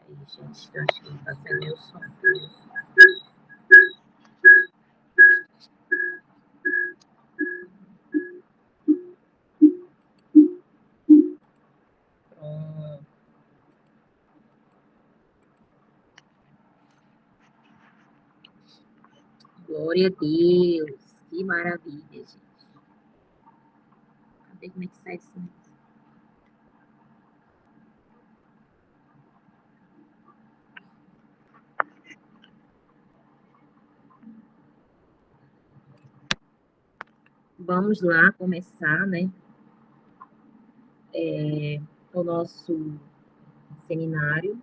Gente, eu acho que está sendo meu som. Pronto. Glória a Deus. Que maravilha, gente. Cadê como é que sai isso? Vamos lá começar, né? O nosso seminário.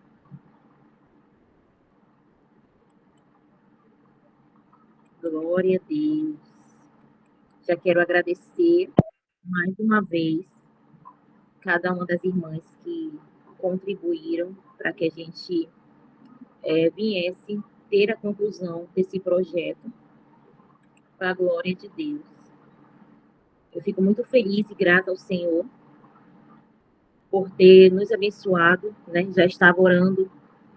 Glória a Deus. Já quero agradecer mais uma vez cada uma das irmãs que contribuíram para que a gente viesse ter a conclusão desse projeto para a glória de Deus. Eu fico muito feliz e grata ao Senhor por ter nos abençoado, né? Já estava orando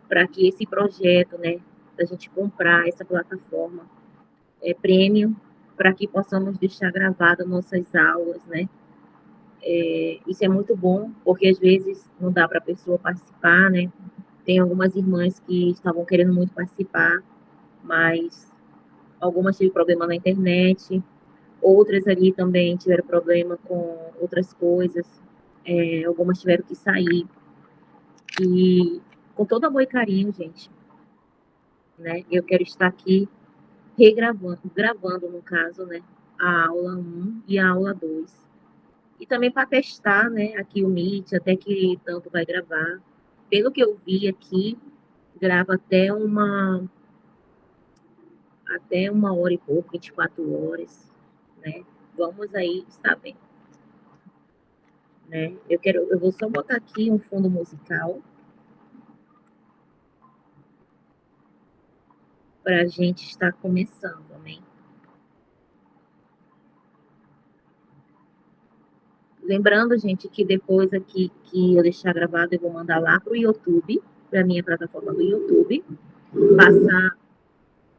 para que esse projeto, né, da gente comprar essa plataforma premium, para que possamos deixar gravadas nossas aulas, né? Isso é muito bom, porque às vezes não dá para a pessoa participar, né? Tem algumas irmãs que estavam querendo muito participar, mas algumas tiveram problema na internet, outras ali também tiveram problema com outras coisas, algumas tiveram que sair. E com todo amor e carinho, gente, né? Eu quero estar aqui gravando no caso, né? A aula 1 e a aula 2. E também para testar, né? Aqui o Meet, até que tanto vai gravar. Pelo que eu vi aqui, grava até uma hora e pouco, 24 horas, né? Vamos aí, está bem. Né? Eu vou só botar aqui um fundo musical para a gente estar começando, amém? Lembrando, gente, que depois aqui que eu deixar gravado, eu vou mandar lá para o YouTube, para a minha plataforma do YouTube,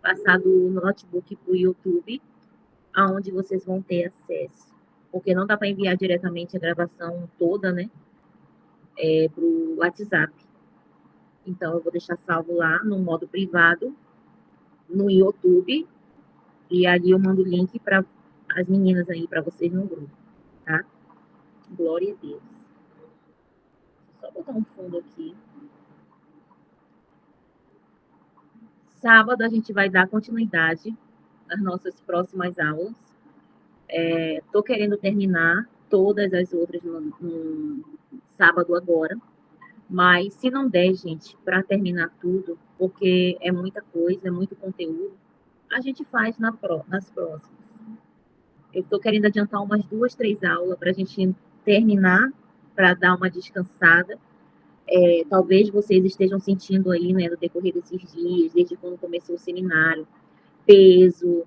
passar do notebook para o YouTube, aonde vocês vão ter acesso. Porque não dá para enviar diretamente a gravação toda, né? Para o WhatsApp. Então, eu vou deixar salvo lá no modo privado, no YouTube, e ali eu mando o link para as meninas aí, para vocês no grupo, tá? Glória a Deus. Só botar um fundo aqui. Sábado a gente vai dar continuidade às nossas próximas aulas. Estou querendo terminar todas as outras no sábado agora. Mas se não der, gente, para terminar tudo, porque é muita coisa, é muito conteúdo, a gente faz nas próximas. Eu estou querendo adiantar umas 2, 3 aulas para a gente terminar, para dar uma descansada. Talvez vocês estejam sentindo aí, né, no decorrer desses dias, desde quando começou o seminário, peso,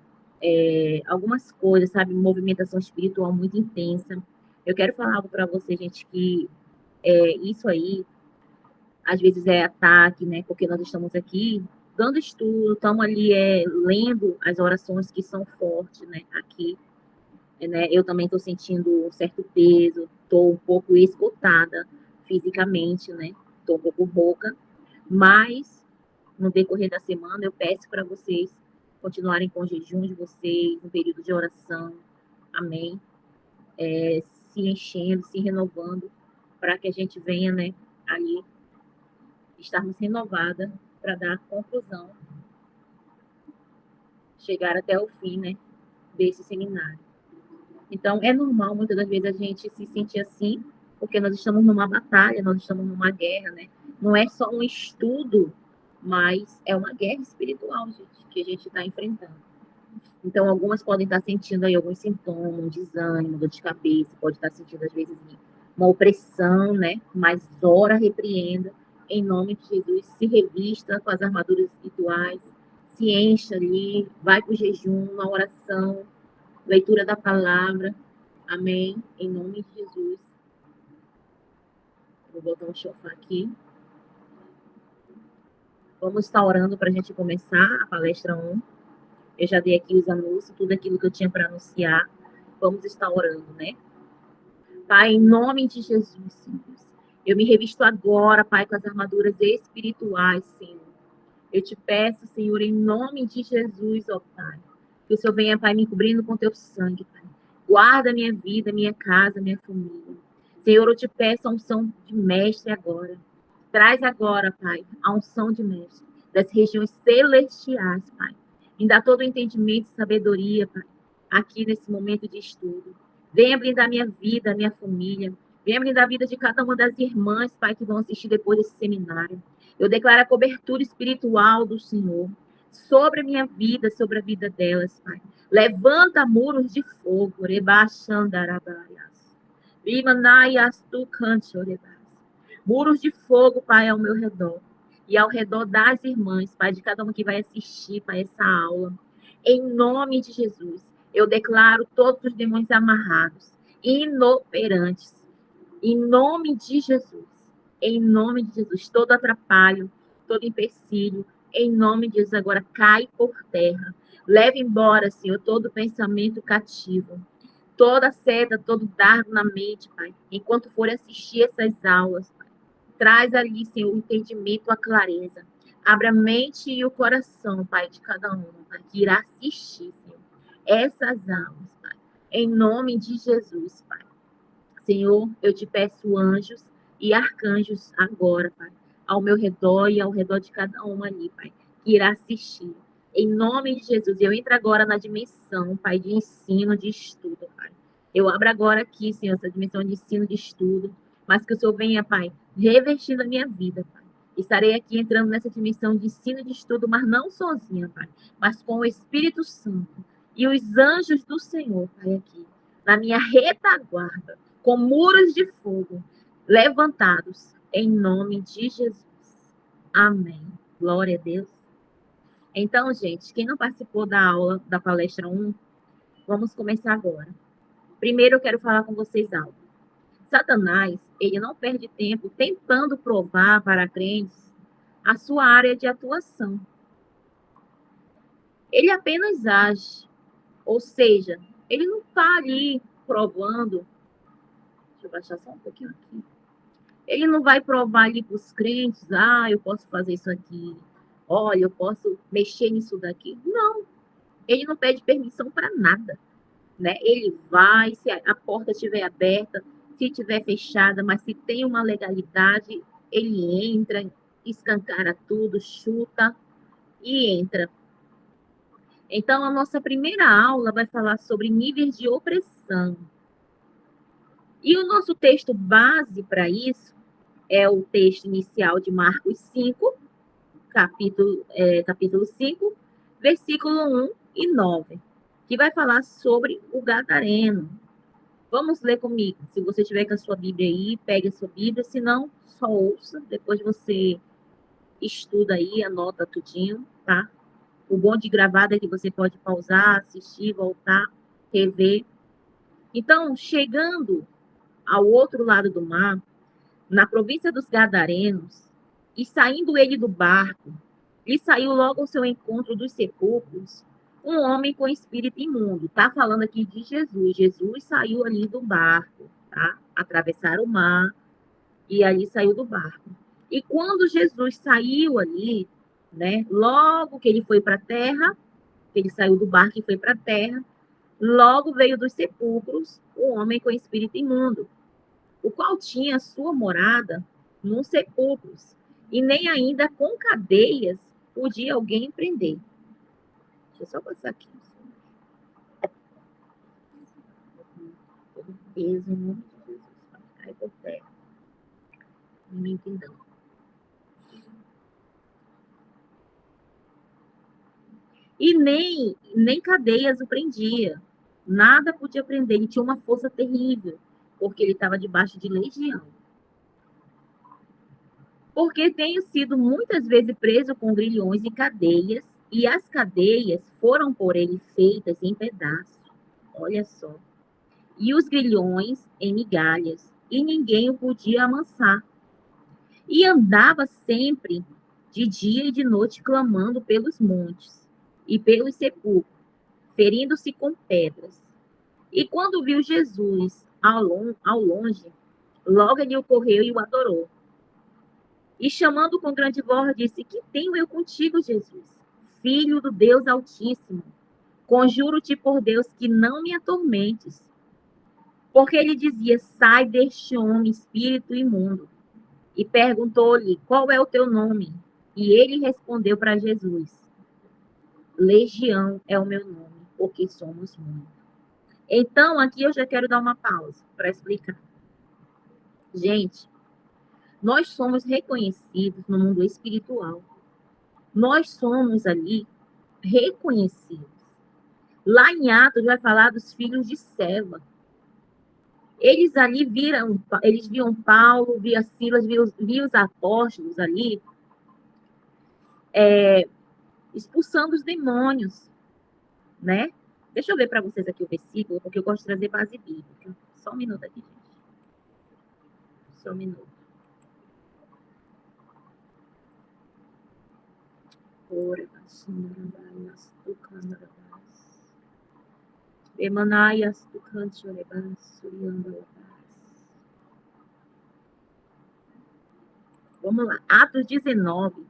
algumas coisas, sabe, movimentação espiritual muito intensa. Eu quero falar algo para vocês, gente, que isso aí às vezes é ataque, né? Porque nós estamos aqui dando estudo, estamos ali lendo as orações que são fortes, né? Aqui, né? Eu também estou sentindo um certo peso, estou um pouco esgotada fisicamente, né? Estou um pouco rouca, mas no decorrer da semana eu peço para vocês continuarem com o jejum de vocês, um período de oração, amém? Se enchendo, se renovando, para que a gente venha, né? Ali estarmos renovadas para dar conclusão, chegar até o fim, né, desse seminário. Então, é normal, muitas das vezes, a gente se sentir assim, porque nós estamos numa batalha, nós estamos numa guerra, né? Não é só um estudo, mas é uma guerra espiritual, gente, que a gente está enfrentando. Então, algumas podem estar sentindo aí alguns sintomas, um desânimo, dor de cabeça, pode estar sentindo, às vezes, uma opressão, né? Mas ora, repreenda, em nome de Jesus, se revista com as armaduras espirituais, se encha ali, vai para o jejum, uma oração, leitura da palavra, amém? Em nome de Jesus. Vou botar um chofar aqui. Vamos estar orando para a gente começar a palestra 1. Eu já dei aqui os anúncios, tudo aquilo que eu tinha para anunciar. Vamos estar orando, né? Pai, em nome de Jesus, Senhor. Eu me revisto agora, Pai, com as armaduras espirituais, Senhor. Eu te peço, Senhor, em nome de Jesus, ó Pai, que o Senhor venha, Pai, me cobrindo com teu sangue, Pai. Guarda minha vida, minha casa, minha família. Senhor, eu te peço a unção de mestre agora. Traz agora, Pai, a unção de mestre das regiões celestiais, Pai. Me dá todo o entendimento e sabedoria, Pai, aqui nesse momento de estudo. Venha blindar minha vida, minha família. Venha blindar a vida de cada uma das irmãs, Pai, que vão assistir depois desse seminário. Eu declaro a cobertura espiritual do Senhor sobre a minha vida, sobre a vida delas, Pai. Levanta muros de fogo, rebaixandarabaias. Vimanaias tu canchorebas. Muros de fogo, Pai, ao meu redor. E ao redor das irmãs, Pai, de cada uma que vai assistir, Pai, essa aula. Em nome de Jesus, eu declaro todos os demônios amarrados, inoperantes. Em nome de Jesus. Em nome de Jesus. Todo atrapalho, todo empecilho, em nome de Jesus, agora cai por terra. Leve embora, Senhor, todo pensamento cativo. Toda seta, todo dardo na mente, Pai. Enquanto for assistir essas aulas, Pai. Traz ali, Senhor, o entendimento, a clareza. Abra a mente e o coração, Pai, de cada um, Pai, que irá assistir, Senhor, essas aulas, Pai. Em nome de Jesus, Pai. Senhor, eu te peço anjos e arcanjos agora, Pai, ao meu redor e ao redor de cada um ali, Pai, que irá assistir. Em nome de Jesus, eu entro agora na dimensão, Pai, de ensino, de estudo, Pai. Eu abro agora aqui, Senhor, essa dimensão de ensino, de estudo, mas que o Senhor venha, Pai, revestindo a minha vida, Pai. Estarei aqui entrando nessa dimensão de ensino e de estudo, mas não sozinha, Pai, mas com o Espírito Santo e os anjos do Senhor, Pai, aqui, na minha retaguarda, com muros de fogo levantados, em nome de Jesus. Amém. Glória a Deus. Então, gente, quem não participou da aula, da palestra 1, vamos começar agora. Primeiro, eu quero falar com vocês algo. Satanás, ele não perde tempo tentando provar para crentes a sua área de atuação. Ele apenas age. Ou seja, ele não está ali provando. Deixa eu baixar só um pouquinho aqui. Ele não vai provar ali para os crentes, eu posso fazer isso aqui. Olha, eu posso mexer nisso daqui. Não, ele não pede permissão para nada, né? Ele vai, se a porta estiver aberta, se estiver fechada, mas se tem uma legalidade, ele entra, escancara tudo, chuta e entra. Então, a nossa primeira aula vai falar sobre níveis de opressão. E o nosso texto base para isso é o texto inicial de Marcos 5, capítulo 5, versículo 1 e 9, que vai falar sobre o Gadareno. Vamos ler comigo. Se você tiver com a sua Bíblia aí, pegue a sua Bíblia, se não, só ouça, depois você estuda aí, anota tudinho, tá? O bom de gravado é que você pode pausar, assistir, voltar, rever. Então, chegando ao outro lado do mar, na província dos Gadarenos, e saindo ele do barco, e saiu logo ao seu encontro dos sepulcros um homem com espírito imundo. Tá falando aqui de Jesus. Jesus saiu ali do barco, tá? Atravessaram o mar e ali saiu do barco. E quando Jesus saiu ali, né? Logo que ele foi para a terra, que ele saiu do barco e foi para a terra, logo veio dos sepulcros um homem com espírito imundo, o qual tinha sua morada nos sepulcros, e nem ainda com cadeias podia alguém prender. Deixa eu só passar aqui. Todo peso em nome de Jesus. Cai por terra. Não me entendam. E nem cadeias o prendia. Nada podia prender. Ele tinha uma força terrível, porque ele estava debaixo de legião. Porque tenho sido muitas vezes preso com grilhões e cadeias, e as cadeias foram por ele feitas em pedaços. Olha só. E os grilhões em migalhas, e ninguém o podia amansar. E andava sempre de dia e de noite clamando pelos montes e pelos sepulcros, ferindo-se com pedras. E quando viu Jesus ao longe, logo ele o correu e o adorou. E chamando com grande voz, disse: Que tenho eu contigo, Jesus, filho do Deus Altíssimo? Conjuro-te por Deus que não me atormentes. Porque ele dizia: Sai deste homem, espírito imundo. E perguntou-lhe: Qual é o teu nome? E ele respondeu para Jesus: Legião é o meu nome, porque somos muitos. Então, aqui eu já quero dar uma pausa para explicar. Gente, nós somos reconhecidos no mundo espiritual. Nós somos ali reconhecidos. Lá em Atos vai falar dos filhos de Seva. Eles ali eles viam Paulo, via Silas, via os apóstolos ali expulsando os demônios, né? Deixa eu ver para vocês aqui o versículo, porque eu gosto de trazer base bíblica. Só um minuto aqui, gente. Só um minuto. Vamos lá. Atos 19,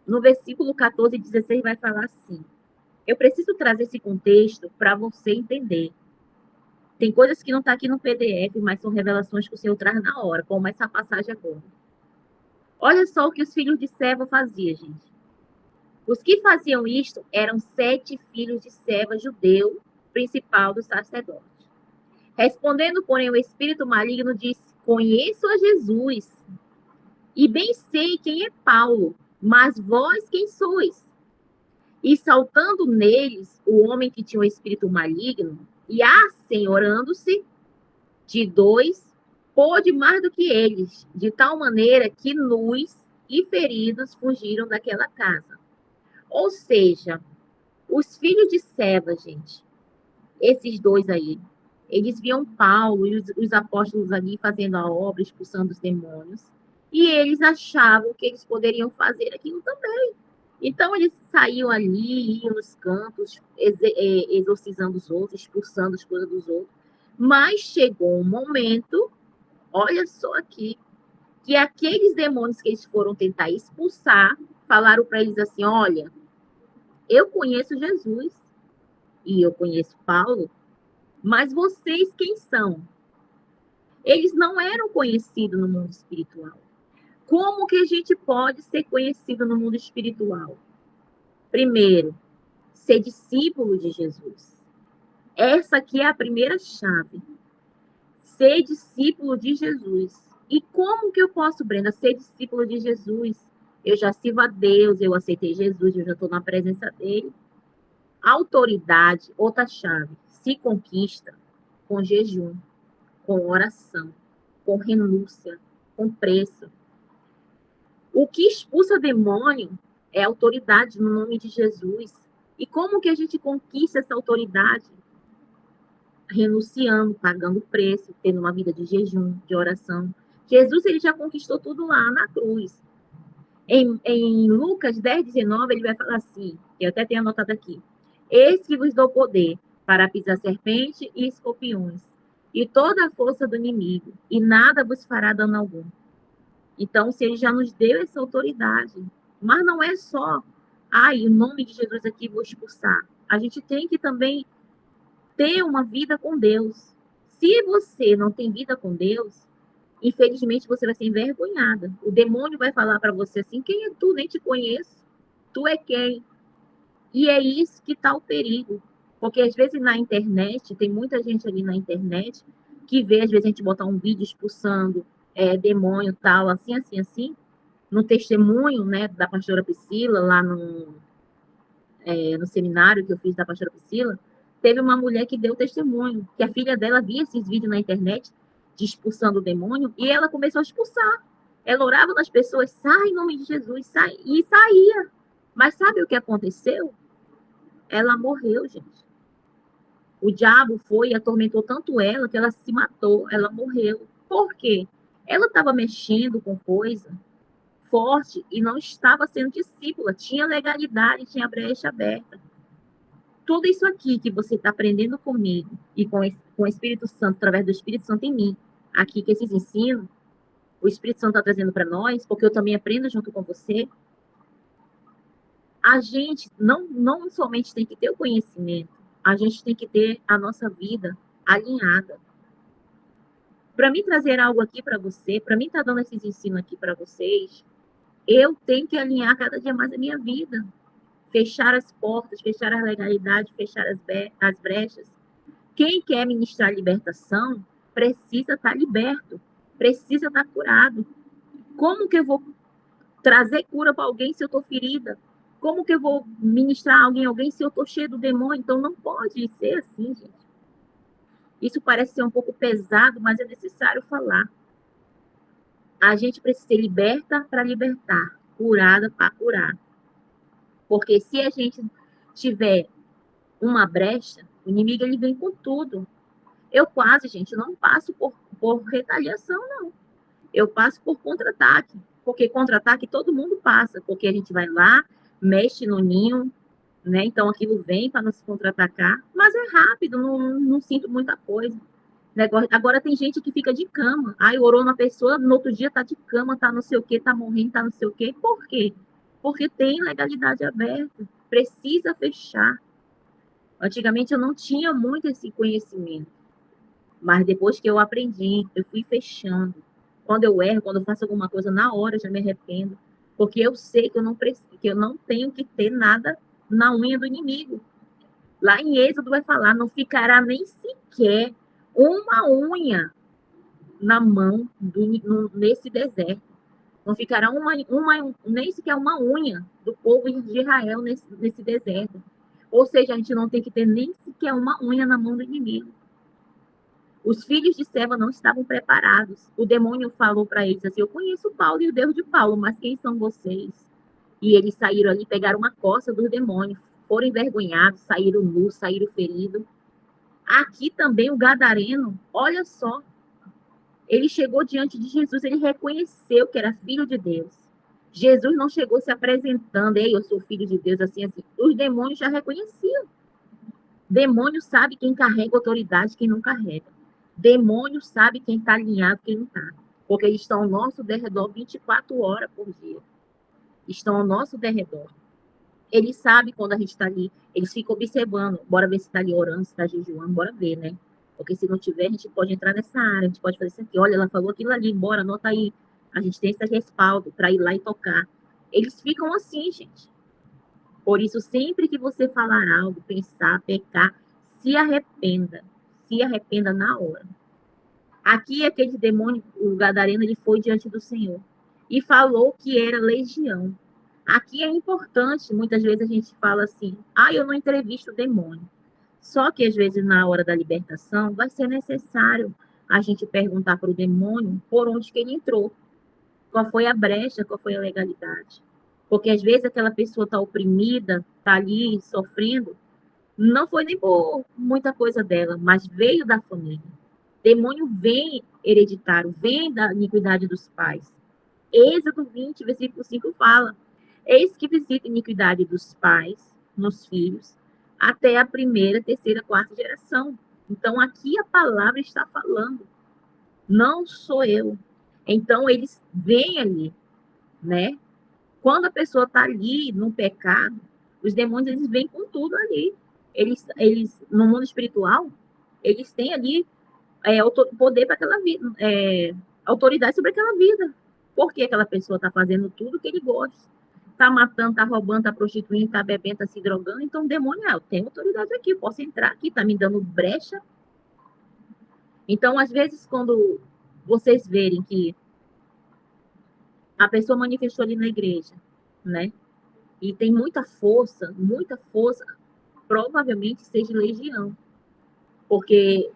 no versículo 14 e 16, vai falar assim. Eu preciso trazer esse contexto para você entender. Tem coisas que não estão aqui no PDF, mas são revelações que o Senhor traz na hora, como essa passagem agora. Olha só o que os filhos de Seva faziam, gente. Os que faziam isto eram 7 filhos de Seva, judeu, principal do sacerdote. Respondendo, porém, o espírito maligno disse: Conheço a Jesus, e bem sei quem é Paulo, mas vós quem sois? E saltando neles, o homem que tinha o espírito maligno, e assenhorando-se de 2, pôde mais do que eles, de tal maneira que nus e feridos fugiram daquela casa. Ou seja, os filhos de Seva, gente, esses 2 aí, eles viam Paulo e os apóstolos ali fazendo a obra, expulsando os demônios, e eles achavam que eles poderiam fazer aquilo também. Então, eles saíam ali, iam nos cantos, exorcizando os outros, expulsando as coisas dos outros. Mas chegou um momento, olha só aqui, que aqueles demônios que eles foram tentar expulsar, falaram para eles assim: Olha, eu conheço Jesus e eu conheço Paulo, mas vocês quem são? Eles não eram conhecidos no mundo espiritual. Como que a gente pode ser conhecido no mundo espiritual? Primeiro, ser discípulo de Jesus. Essa aqui é a primeira chave. Ser discípulo de Jesus. E como que eu posso, Brenda, ser discípulo de Jesus? Eu já sirvo a Deus, eu aceitei Jesus, eu já estou na presença dele. Autoridade, outra chave, se conquista com jejum, com oração, com renúncia, com preço. O que expulsa demônio é autoridade no nome de Jesus. E como que a gente conquista essa autoridade? Renunciando, pagando preço, tendo uma vida de jejum, de oração. Jesus, ele já conquistou tudo lá na cruz. Em Lucas 10:19, ele vai falar assim, que eu até tenho anotado aqui: Eis que vos dou poder para pisar serpente e escorpiões, e toda a força do inimigo, e nada vos fará dano algum. Então, se ele já nos deu essa autoridade, mas não é só, em nome de Jesus aqui vou expulsar. A gente tem que também ter uma vida com Deus. Se você não tem vida com Deus, infelizmente você vai ser envergonhada. O demônio vai falar para você assim: quem é tu? Nem te conheço. Tu é quem? E é isso que está o perigo. Porque às vezes na internet, tem muita gente ali na internet que vê, às vezes a gente botar um vídeo expulsando demônio tal, assim, assim, assim. No testemunho, né, da pastora Priscila, lá no seminário que eu fiz da pastora Priscila, teve uma mulher que deu testemunho, que a filha dela via esses vídeos na internet de expulsando o demônio, e ela começou a expulsar. Ela orava nas pessoas: sai em nome de Jesus, sai, e saía. Mas sabe o que aconteceu? Ela morreu, gente. O diabo foi e atormentou tanto ela que ela se matou, ela morreu. Por quê? Ela estava mexendo com coisa, forte e não estava sendo discípula, tinha legalidade, tinha brecha aberta. Tudo isso aqui que você está aprendendo comigo e com o Espírito Santo, através do Espírito Santo em mim, aqui que esses ensinos, o Espírito Santo está trazendo para nós, porque eu também aprendo junto com você. A gente não somente tem que ter o conhecimento, a gente tem que ter a nossa vida alinhada. Para mim trazer algo aqui para você, para mim estar dando esses ensinos aqui para vocês, eu tenho que alinhar cada dia mais a minha vida. Fechar as portas, fechar a legalidade, fechar as brechas. Quem quer ministrar libertação precisa estar liberto, precisa estar curado. Como que eu vou trazer cura para alguém se eu estou ferida? Como que eu vou ministrar alguém se eu estou cheio do demônio? Então não pode ser assim, gente. Isso parece ser um pouco pesado, mas é necessário falar. A gente precisa ser liberta para libertar, curada para curar. Porque se a gente tiver uma brecha, o inimigo ele vem com tudo. Eu quase, gente, não passo por retaliação, não. Eu passo por contra-ataque. Porque contra-ataque todo mundo passa. Porque a gente vai lá, mexe no ninho, né? Então aquilo vem para nos contra-atacar. Mas é rápido, não sinto muita coisa. Agora tem gente que fica de cama. Aí orou uma pessoa, no outro dia tá de cama, tá não sei o quê, tá morrendo, tá não sei o quê. Por quê? Porque tem legalidade aberta. Precisa fechar. Antigamente eu não tinha muito esse conhecimento. Mas depois que eu aprendi, eu fui fechando. Quando eu erro, quando eu faço alguma coisa, na hora eu já me arrependo. Porque eu sei que eu não preciso, que eu não tenho que ter nada na unha do inimigo. Lá em Êxodo vai falar, não ficará nem sequer uma unha na mão nesse deserto. Não ficará nem sequer uma unha do povo de Israel nesse deserto. Ou seja, a gente não tem que ter nem sequer uma unha na mão do inimigo. Os filhos de Seva não estavam preparados. O demônio falou para eles assim, eu conheço Paulo e o Deus de Paulo, mas quem são vocês? E eles saíram ali, pegaram uma coça dos demônios, foram envergonhados, saíram nus, saíram feridos. Aqui também o gadareno, olha só, ele chegou diante de Jesus, ele reconheceu que era filho de Deus. Jesus não chegou se apresentando, ei, eu sou filho de Deus, assim, assim. Os demônios já reconheciam. Demônio sabe quem carrega autoridade e quem não carrega. Demônio sabe quem está alinhado e quem não está. Porque eles estão ao nosso derredor 24 horas por dia. Estão ao nosso derredor. Eles sabem quando a gente está ali. Eles ficam observando. Bora ver se está ali orando, se está jejuando. Bora ver, né? Porque se não tiver, a gente pode entrar nessa área. A gente pode fazer isso aqui. Olha, ela falou aquilo ali. Bora, anota aí. A gente tem esse respaldo para ir lá e tocar. Eles ficam assim, gente. Por isso, sempre que você falar algo, pensar, pecar, se arrependa. Se arrependa na hora. Aqui, aquele demônio, o gadareno, ele foi diante do Senhor e falou que era legião. Aqui é importante, muitas vezes a gente fala assim, eu não entrevisto o demônio. Só que, às vezes, na hora da libertação, vai ser necessário a gente perguntar para o demônio por onde que ele entrou. Qual foi a brecha, qual foi a legalidade. Porque, às vezes, aquela pessoa está oprimida, está ali sofrendo, não foi nem por muita coisa dela, mas veio da família. Demônio vem hereditário, vem da iniquidade dos pais. Êxodo 20, versículo 5 fala, eis que visita a iniquidade dos pais nos filhos, até a primeira, terceira, quarta geração. Então, aqui a palavra está falando, não sou eu. Então, eles vêm ali, né? Quando a pessoa está ali no pecado, os demônios, eles vêm com tudo ali. Eles no mundo espiritual, eles têm ali poder para aquela vida, autoridade sobre aquela vida. Porque aquela pessoa está fazendo tudo que ele gosta. Está matando, está roubando, está prostituindo, está bebendo, está se drogando. Então, o demônio, eu tenho autoridade aqui, eu posso entrar aqui, está me dando brecha. Então, às vezes, quando vocês verem que a pessoa manifestou ali na igreja, né? E tem muita força, provavelmente seja legião. Porque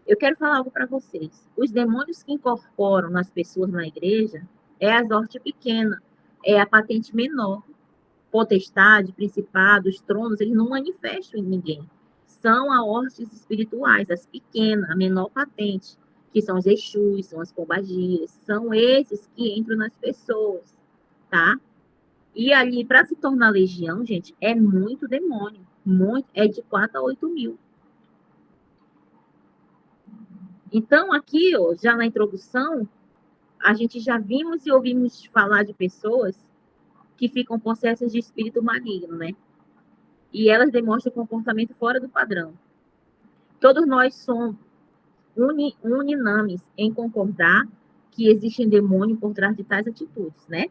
eu quero falar algo para vocês. Os demônios que incorporam nas pessoas na igreja é a sorte pequena, é a patente menor. Potestade, principados, tronos, eles não manifestam em ninguém. São a hortes espirituais, as pequenas, a menor patente. que são os Exus, são as pombagiras, são esses que entram nas pessoas, tá? E ali, para se tornar legião, gente, é muito demônio, muito, é de 4 a 8 mil. Então, aqui, ó, já na introdução, a gente já vimos e ouvimos falar de pessoas que ficam possessas de espírito maligno, né? E elas demonstram comportamento fora do padrão. Todos nós somos uninames em concordar que existe um demônio por trás de tais atitudes, né?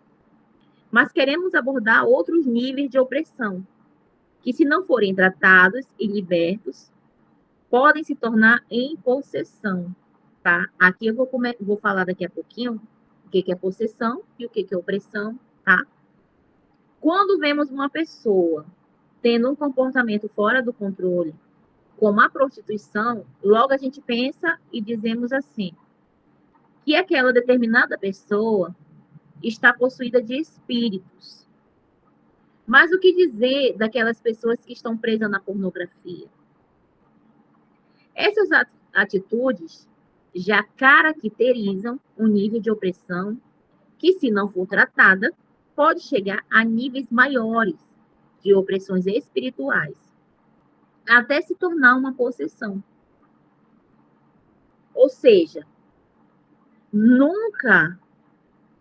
Mas queremos abordar outros níveis de opressão, que se não forem tratados e libertos, podem se tornar em possessão, tá? Aqui eu vou falar daqui a pouquinho o que é possessão e o que é opressão, tá? Quando vemos uma pessoa tendo um comportamento fora do controle, como a prostituição, logo a gente pensa e dizemos assim, que aquela determinada pessoa está possuída de espíritos. Mas o que dizer daquelas pessoas que estão presas na pornografia? Essas atitudes já caracterizam um nível de opressão que, se não for tratada, pode chegar a níveis maiores de opressões espirituais, até se tornar uma possessão. Ou seja, nunca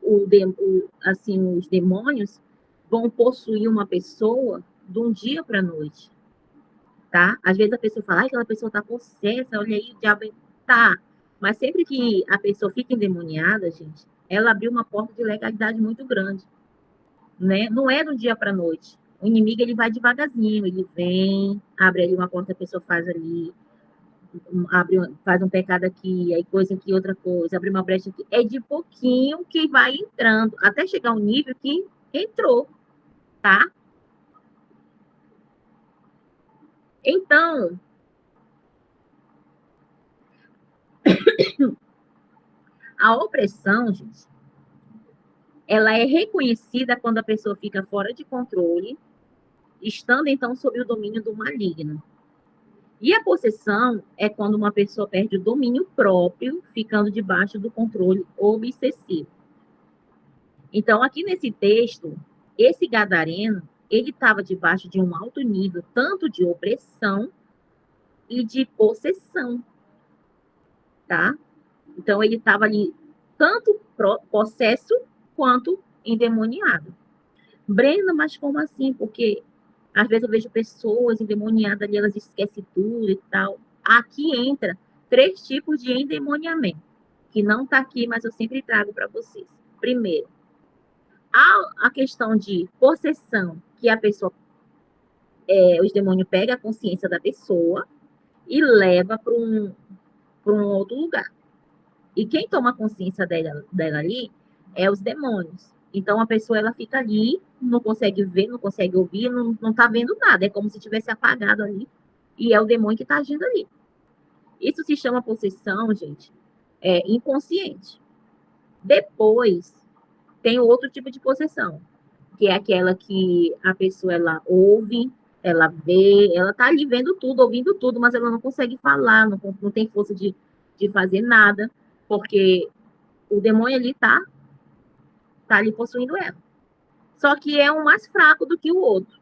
os demônios vão possuir uma pessoa de um dia para a noite, tá? Às vezes a pessoa fala, aquela pessoa está possessa, olha aí, o diabo tá. Mas sempre que a pessoa fica endemoniada, gente, ela abriu uma porta de legalidade muito grande, né? Não é do dia para a noite. O inimigo, ele vai devagarzinho, ele vem, abre ali uma porta, a pessoa faz ali, faz um pecado aqui, aí coisa aqui, outra coisa, abre uma brecha aqui. É de pouquinho que vai entrando, até chegar um nível que entrou, tá? Então, a opressão, gente, ela é reconhecida quando a pessoa fica fora de controle, estando então sob o domínio do maligno. E a possessão é quando uma pessoa perde o domínio próprio, ficando debaixo do controle obsessivo. Então, aqui nesse texto, esse gadareno, ele estava debaixo de um alto nível, tanto de opressão e de possessão, tá? Então, ele estava ali tanto possesso quanto endemoniado. Brenda, mas como assim? Porque às vezes eu vejo pessoas endemoniadas ali, elas esquecem tudo e tal. Aqui entra 3 tipos de endemoniamento, que não está aqui, mas eu sempre trago para vocês. Primeiro, a questão de possessão, que a pessoa, os demônios pegam a consciência da pessoa e leva para um outro lugar. E quem toma consciência dela ali é os demônios. Então a pessoa, ela fica ali, não consegue ver, não consegue ouvir, não tá vendo nada. É como se tivesse apagado ali. E é o demônio que está agindo ali. Isso se chama possessão, gente, inconsciente. Depois, tem outro tipo de possessão, que é aquela que a pessoa, ela ouve, ela vê, ela tá ali vendo tudo, ouvindo tudo, mas ela não consegue falar, não tem força de fazer nada, porque o demônio ali tá ali possuindo ela. Só que é um mais fraco do que o outro,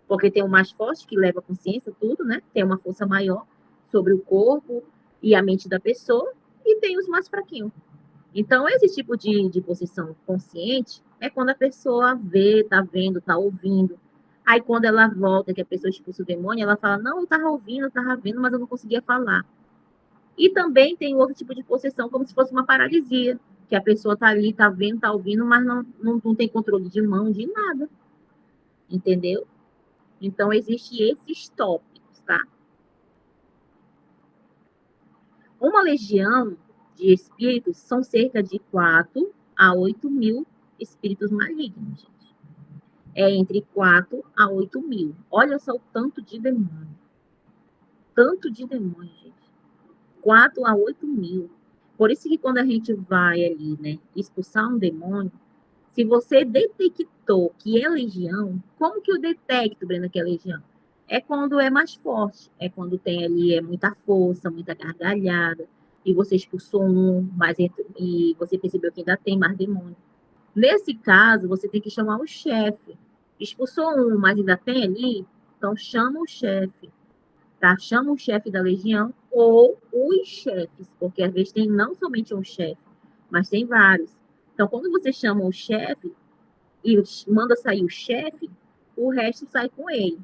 porque tem o mais forte, que leva a consciência, tudo, né? Tem uma força maior sobre o corpo e a mente da pessoa, e tem os mais fraquinhos. Então, esse tipo de possessão consciente é quando a pessoa vê, tá vendo, tá ouvindo. Aí, quando ela volta, que a pessoa expulsa o demônio, ela fala, não, eu tava ouvindo, eu tava vendo, mas eu não conseguia falar. E também tem outro tipo de possessão, como se fosse uma paralisia, que a pessoa tá ali, tá vendo, tá ouvindo, mas não tem controle de mão, de nada. Entendeu? Então, existe esses tópicos, tá? Uma legião de espíritos são cerca de 4 a 8 mil espíritos malignos, gente. É entre 4 a 8 mil. Olha só o tanto de demônio. Tanto de demônio, gente. 4 a 8 mil. Por isso que quando a gente vai ali, né, expulsar um demônio, se você detectou que é legião, como que eu detecto, Brenda, que é legião? É quando é mais forte, é quando tem ali muita força, muita gargalhada. e você expulsou um, e você percebeu que ainda tem mais demônio. Nesse caso, você tem que chamar o chefe. Expulsou um, mas ainda tem ali, então chama o chefe, tá? Chama o chefe da legião ou os chefes, porque às vezes tem não somente um chefe, mas tem vários. Então, quando você chama o chefe e manda sair o chefe, o resto sai com ele.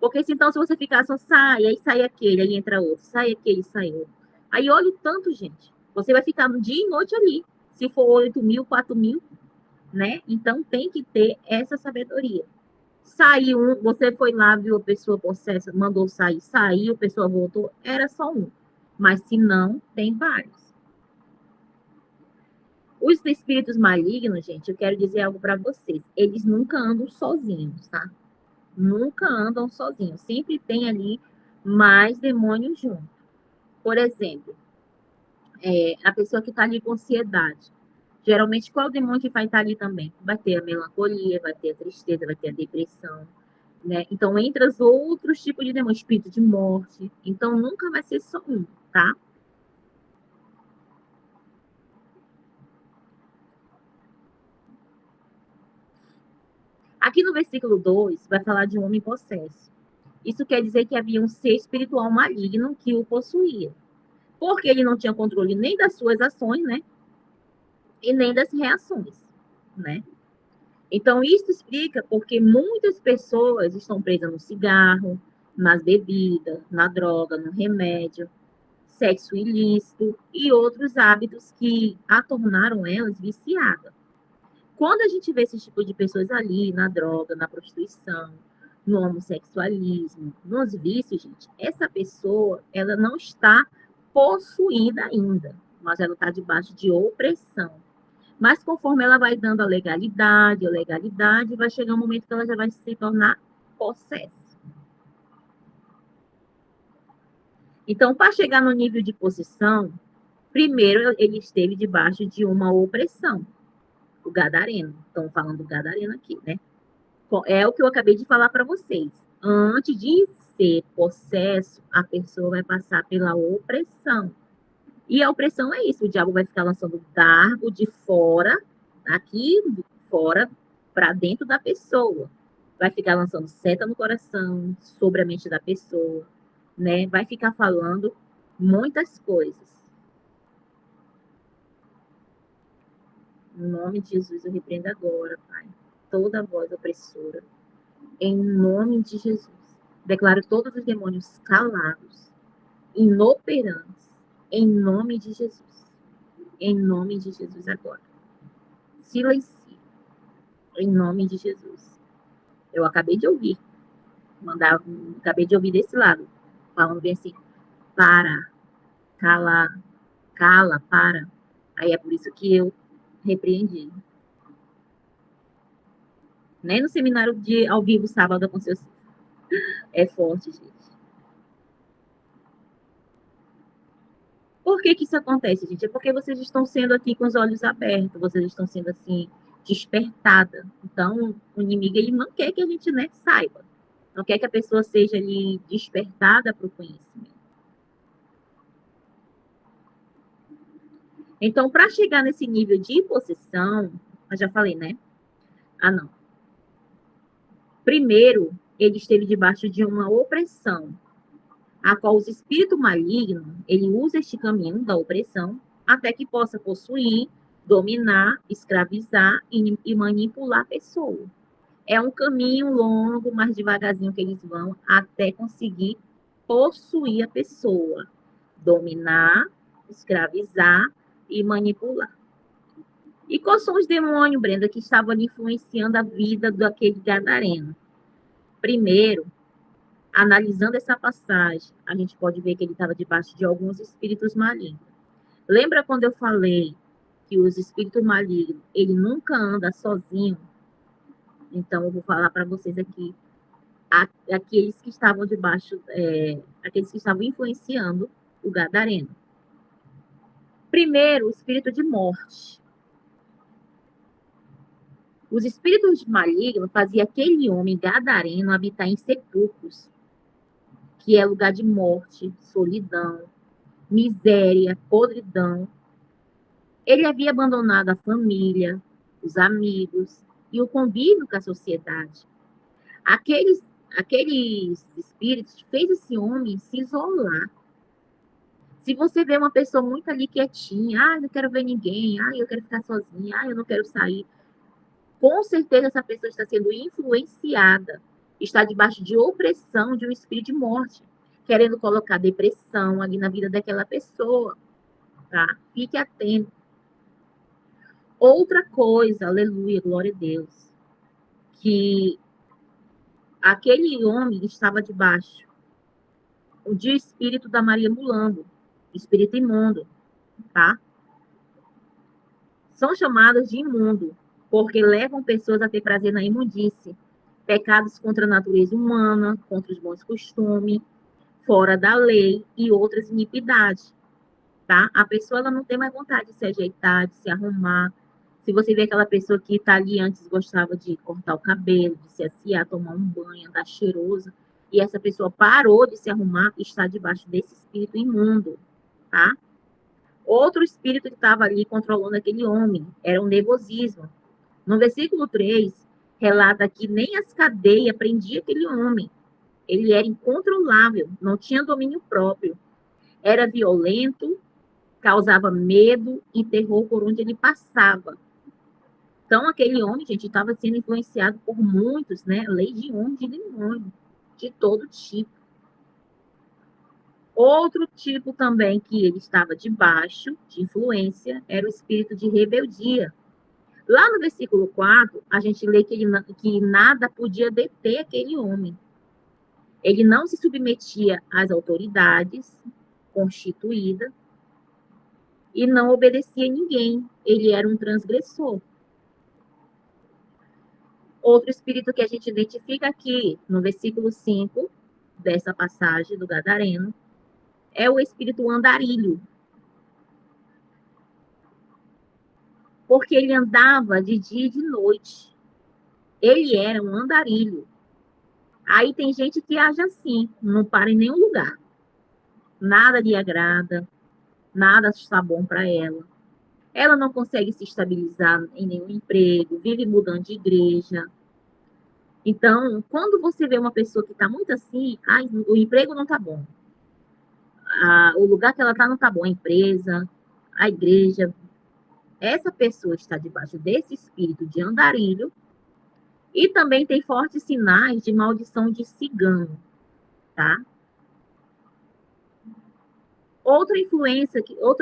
Porque então, se você ficar só sai, aí sai aquele, aí entra outro, sai aquele, sai outro. Aí olha o tanto, gente. Você vai ficar no dia e noite ali. Se for 8.000, 4.000, né? Então tem que ter essa sabedoria. Saiu um, você foi lá, viu a pessoa possessa, mandou sair, saiu, a pessoa voltou, era só um. Mas se não, tem vários. Os espíritos malignos, gente, eu quero dizer algo para vocês. Eles nunca andam sozinhos, tá? Nunca andam sozinhos. Sempre tem ali mais demônios junto. Por exemplo, a pessoa que está ali com ansiedade. Geralmente, qual é o demônio que vai estar ali também? Vai ter a melancolia, vai ter a tristeza, vai ter a depressão, né? Então, entra os outros tipos de demônio, espírito de morte. Então, nunca vai ser só um, tá? Aqui no versículo 2, vai falar de um homem possesso. Isso quer dizer que havia um ser espiritual maligno que o possuía. Porque ele não tinha controle nem das suas ações, né? E nem das reações, né? Então, isso explica porque muitas pessoas estão presas no cigarro, nas bebidas, na droga, no remédio, sexo ilícito e outros hábitos que a tornaram elas viciadas. Quando a gente vê esse tipo de pessoas ali, na droga, na prostituição, no homossexualismo, nos vícios, gente, essa pessoa, ela não está possuída ainda, mas ela está debaixo de opressão. Mas conforme ela vai dando a legalidade, vai chegar um momento que ela já vai se tornar possessa. Então, para chegar no nível de possessão, primeiro ele esteve debaixo de uma opressão, o gadareno. Estamos falando do gadareno aqui, né? É o que eu acabei de falar para vocês. Antes de ser possesso, a pessoa vai passar pela opressão. E a opressão é isso, o diabo vai ficar lançando dardo de fora, aqui fora, para dentro da pessoa. Vai ficar lançando seta no coração, sobre a mente da pessoa, né? Vai ficar falando muitas coisas. Em nome de Jesus, eu repreendo agora, Pai, toda voz opressora. Em nome de Jesus. Declaro todos os demônios calados, inoperantes, em nome de Jesus. Em nome de Jesus agora. Silencie, em nome de Jesus. Eu acabei de ouvir, acabei de ouvir desse lado, falando bem assim, para, cala, cala, para. Aí é por isso que eu repreendi. Nem no seminário de ao vivo sábado com seus. É forte, gente. Por que que isso acontece, gente? É porque vocês estão sendo aqui com os olhos abertos, vocês estão sendo assim despertada. Então, o inimigo ele não quer que a gente, né, saiba. Não quer que a pessoa seja ali despertada para o conhecimento. Então, para chegar nesse nível de possessão, eu já falei, né? Ah, não. Primeiro, ele esteve debaixo de uma opressão, a qual os espíritos malignos, ele usa este caminho da opressão até que possa possuir, dominar, escravizar e manipular a pessoa. É um caminho longo, mas devagarzinho que eles vão até conseguir possuir a pessoa, dominar, escravizar e manipular. E quais são os demônios, Brenda, que estavam ali influenciando a vida daquele gadareno? Primeiro, analisando essa passagem, a gente pode ver que ele estava debaixo de alguns espíritos malignos. Lembra quando eu falei que os espíritos malignos, ele nunca anda sozinho? Então, eu vou falar para vocês aqui, aqueles que estavam debaixo, aqueles que estavam influenciando o gadareno. Primeiro, o espírito de morte. Os espíritos malignos faziam aquele homem gadareno habitar em sepulcros, que é lugar de morte, solidão. miséria, podridão. Ele havia abandonado a família, os amigos e o convívio com a sociedade. Aqueles espíritos fez esse homem se isolar. Se você vê uma pessoa muito ali quietinha, eu não quero ver ninguém, eu quero ficar sozinha, eu não quero sair, com certeza essa pessoa está sendo influenciada, está debaixo de opressão de um espírito de morte, querendo colocar depressão ali na vida daquela pessoa, tá? Fique atento. Outra coisa, aleluia, glória a Deus, que aquele homem estava debaixo de espírito da Maria Mulambo, espírito imundo, tá? São chamados de imundo, porque levam pessoas a ter prazer na imundície, pecados contra a natureza humana, contra os bons costumes, fora da lei e outras iniquidades, tá? A pessoa ela não tem mais vontade de se ajeitar, de se arrumar. Se você vê aquela pessoa que está ali antes gostava de cortar o cabelo, de se aciar, tomar um banho, andar cheiroso, e essa pessoa parou de se arrumar, está debaixo desse espírito imundo, tá? Outro espírito que estava ali controlando aquele homem era o nervosismo. No versículo 3, relata que nem as cadeias prendiam aquele homem. Ele era incontrolável, não tinha domínio próprio. Era violento, causava medo e terror por onde ele passava. Então, aquele homem, gente, estava sendo influenciado por muitos, né? Legiões de demônios, de todo tipo. Outro tipo também que ele estava debaixo de influência era o espírito de rebeldia. Lá no versículo 4, a gente lê que nada podia deter aquele homem. Ele não se submetia às autoridades constituídas e não obedecia a ninguém. Ele era um transgressor. Outro espírito que a gente identifica aqui, no versículo 5 dessa passagem do Gadareno, é o espírito andarilho. Porque ele andava de dia e de noite. Ele era um andarilho. Aí tem gente que age assim, não para em nenhum lugar. Nada lhe agrada, nada está bom para ela. Ela não consegue se estabilizar em nenhum emprego, vive mudando de igreja. Então, quando você vê uma pessoa que está muito assim, o emprego não está bom. O lugar que ela está não está bom, a empresa, a igreja. Essa pessoa está debaixo desse espírito de andarilho e também tem fortes sinais de maldição de cigano, tá? Outro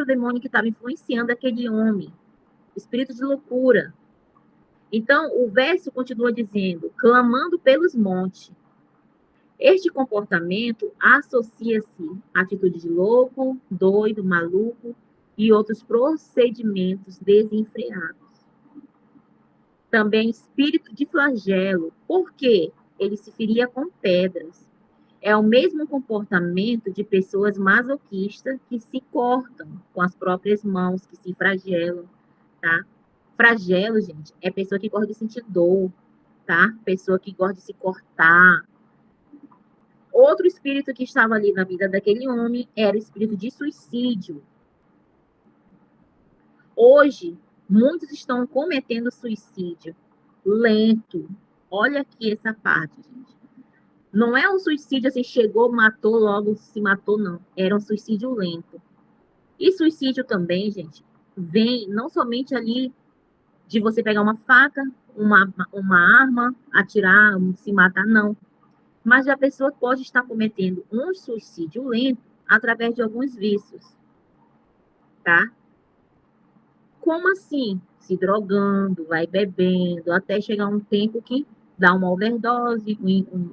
demônio que estava influenciando aquele homem, espírito de loucura. Então, o verso continua dizendo, clamando pelos montes. Este comportamento associa-se à atitude de louco, doido, maluco e outros procedimentos desenfreados. Também espírito de flagelo, porque ele se feria com pedras. É o mesmo comportamento de pessoas masoquistas que se cortam com as próprias mãos, que se flagelam, tá? Flagelo, gente, é pessoa que gosta de sentir dor, tá? Pessoa que gosta de se cortar. Outro espírito que estava ali na vida daquele homem era o espírito de suicídio. Hoje, muitos estão cometendo suicídio lento. Olha aqui essa parte, gente. Não é um suicídio assim, chegou, matou, logo se matou, não. Era um suicídio lento. E suicídio também, gente, vem não somente ali de você pegar uma faca, uma arma, atirar, se matar, não. Mas a pessoa pode estar cometendo um suicídio lento através de alguns vícios, tá? Como assim? Se drogando, vai bebendo, até chegar um tempo que dá uma overdose,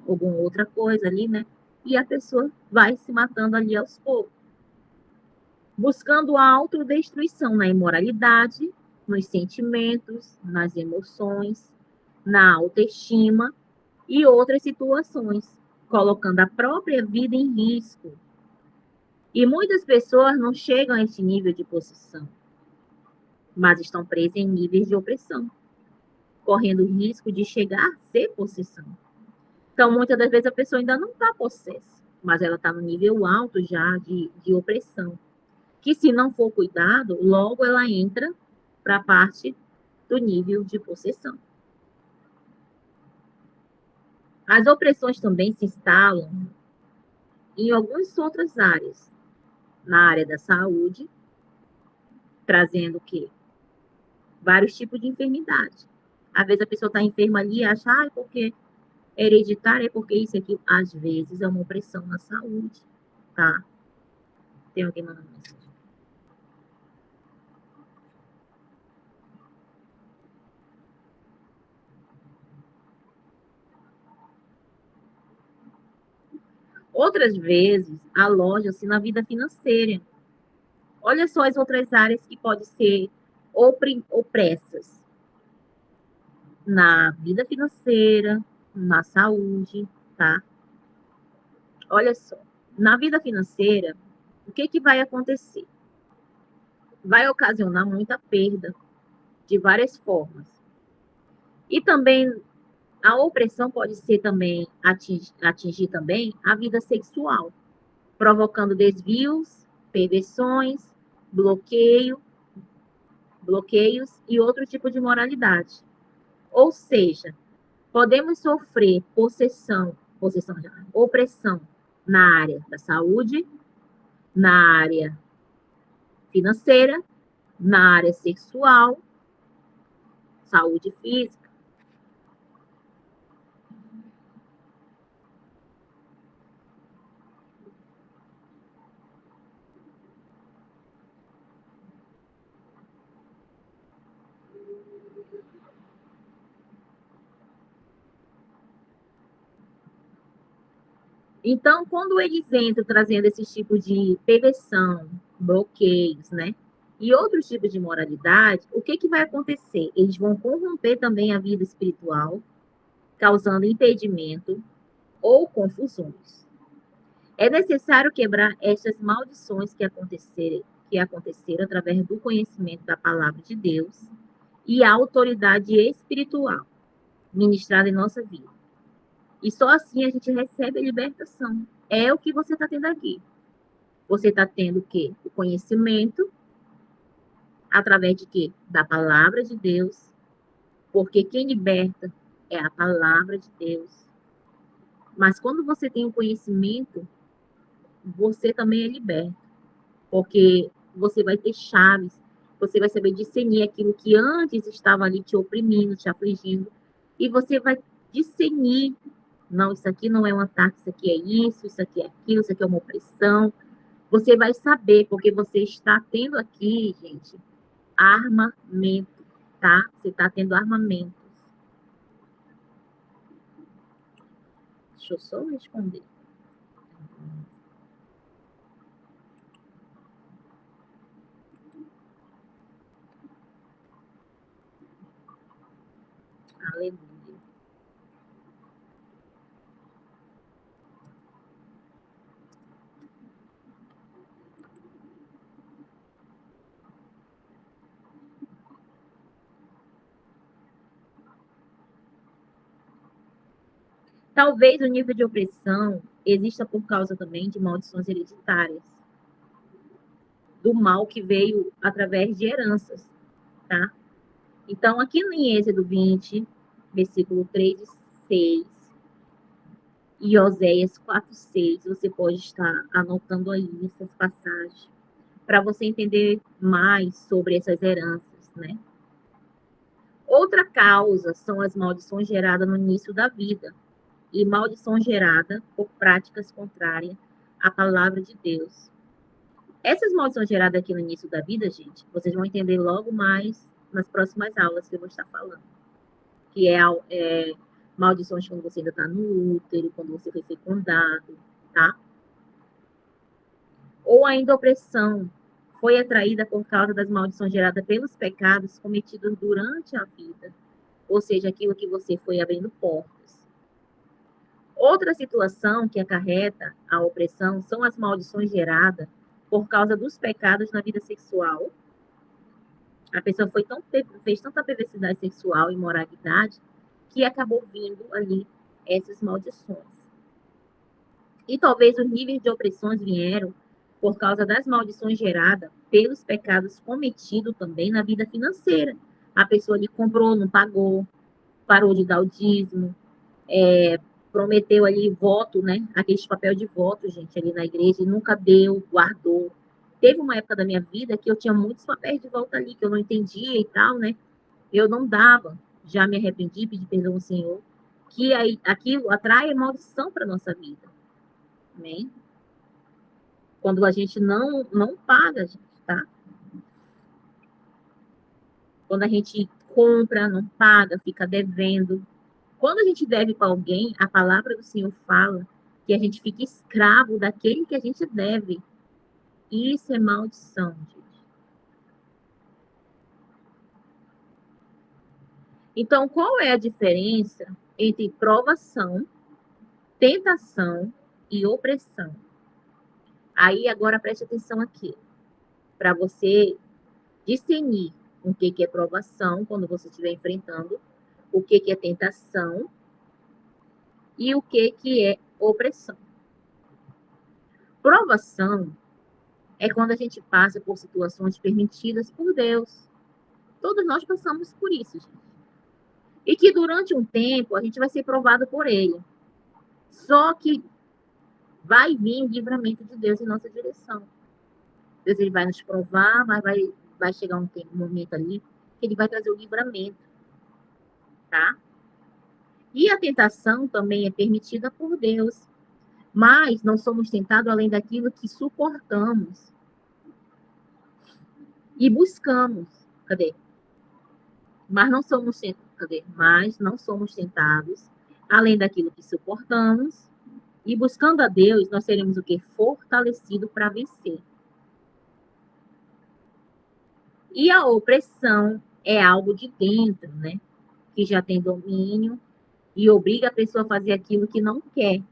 alguma outra coisa ali, né? E a pessoa vai se matando ali aos poucos. Buscando a autodestruição na imoralidade, nos sentimentos, nas emoções, na autoestima e outras situações, colocando a própria vida em risco. E muitas pessoas não chegam a esse nível de possessão, mas estão presas em níveis de opressão, correndo o risco de chegar a ser possessão. Então, muitas das vezes a pessoa ainda não está possessa, mas ela está no nível alto já de opressão. que se não for cuidado, logo ela entra para a parte do nível de possessão. As opressões também se instalam em algumas outras áreas, na área da saúde, trazendo o quê? Vários tipos de enfermidade. Às vezes a pessoa está enferma ali e acha, porque é hereditário, é porque isso aqui, às vezes, é uma opressão na saúde, tá? Tem alguém mandando mensagem? Outras vezes, aloja-se na vida financeira. Olha só as outras áreas que podem ser opressas. Na vida financeira, na saúde, tá? Olha só, na vida financeira, o que vai acontecer? Vai ocasionar muita perda de várias formas. E também a opressão pode ser também atingir também a vida sexual, provocando desvios, perversões, bloqueios e outro tipo de moralidade. Ou seja, podemos sofrer opressão na área da saúde, na área financeira, na área sexual, saúde física. Então, quando eles entram trazendo esses tipos de perversão, bloqueios, né? E outros tipos de moralidade, o que vai acontecer? Eles vão corromper também a vida espiritual, causando impedimento ou confusões. É necessário quebrar estas maldições que aconteceram através do conhecimento da palavra de Deus e a autoridade espiritual ministrada em nossa vida. E só assim a gente recebe a libertação. É o que você está tendo aqui. Você está tendo o quê? O conhecimento, através de quê? Da palavra de Deus. Porque quem liberta é a palavra de Deus. Mas quando você tem o conhecimento, você também é liberto. Porque você vai ter chaves, você vai saber discernir aquilo que antes estava ali te oprimindo, te afligindo. E você vai discernir. Não, isso aqui não é um ataque, isso aqui é isso aqui é aquilo, isso aqui é uma opressão. Você vai saber, porque você está tendo aqui, gente, armamento, tá? Você está tendo armamentos. Deixa eu só responder. Aleluia. Talvez o nível de opressão exista por causa também de maldições hereditárias, do mal que veio através de heranças, tá? Então, aqui em Êxodo 20, versículo 3 e 6, e Oséias 4, 6, você pode estar anotando aí essas passagens, para você entender mais sobre essas heranças, né? Outra causa são as maldições geradas no início da vida, e maldição gerada por práticas contrárias à palavra de Deus. Essas maldições geradas aqui no início da vida, gente, vocês vão entender logo mais nas próximas aulas que eu vou estar falando. Que é maldições quando você ainda está no útero, quando você foi fecundado, tá? Ou ainda opressão foi atraída por causa das maldições geradas pelos pecados cometidos durante a vida. Ou seja, aquilo que você foi abrindo portas. Outra situação que acarreta a opressão são as maldições geradas por causa dos pecados na vida sexual. A pessoa fez tanta perversidade sexual e imoralidade que acabou vindo ali essas maldições. E talvez os níveis de opressões vieram por causa das maldições geradas pelos pecados cometidos também na vida financeira. A pessoa ali comprou, não pagou, parou de dar o dízimo, prometeu ali voto, né? Aqueles papel de voto, gente, ali na igreja, e nunca deu, guardou. Teve uma época da minha vida que eu tinha muitos papéis de volta ali, que eu não entendia e tal, né? Eu não dava. Já me arrependi, pedi perdão ao Senhor, que aí, aquilo atrai maldição para nossa vida. Amém? Quando a gente não paga, gente, tá? Quando a gente compra, não paga, fica devendo. Quando a gente deve para alguém, a palavra do Senhor fala que a gente fica escravo daquele que a gente deve. Isso é maldição, gente. Então, qual é a diferença entre provação, tentação e opressão? Aí, agora, preste atenção aqui, para você discernir o que é provação, quando você estiver enfrentando, o que é tentação e o que é opressão. Provação é quando a gente passa por situações permitidas por Deus. Todos nós passamos por isso, gente. E que durante um tempo a gente vai ser provado por Ele. Só que vai vir o livramento de Deus em nossa direção. Deus ele vai nos provar, mas vai chegar um momento ali que Ele vai trazer o livramento, tá? E a tentação também é permitida por Deus. Mas não somos tentados além daquilo que suportamos e buscamos. Cadê? Mas não somos tentados além daquilo que suportamos e buscando a Deus, nós seremos o que? Fortalecido para vencer. E a opressão é algo de dentro, né? Que já tem domínio e obriga a pessoa a fazer aquilo que não quer.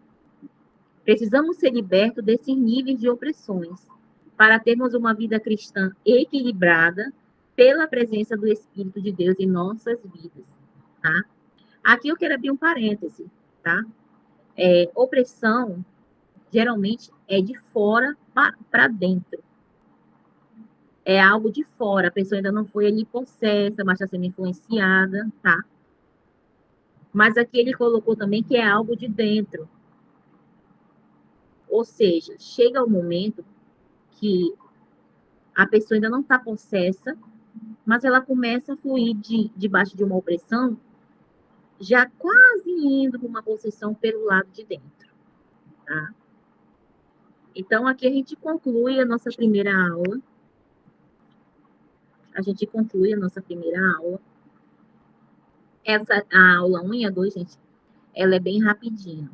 Precisamos ser libertos desses níveis de opressões para termos uma vida cristã equilibrada pela presença do Espírito de Deus em nossas vidas, tá? Aqui eu quero abrir um parêntese, tá? Opressão, geralmente, é de fora para dentro. É algo de fora, a pessoa ainda não foi ali possessa, mas está sendo influenciada, tá? Mas aqui ele colocou também que é algo de dentro. Ou seja, chega o momento que a pessoa ainda não está possessa, mas ela começa a fluir debaixo de uma opressão, já quase indo para uma possessão pelo lado de dentro, tá? Então, aqui a gente conclui a nossa primeira aula. A aula 1 e a 2, gente, ela é bem rapidinha.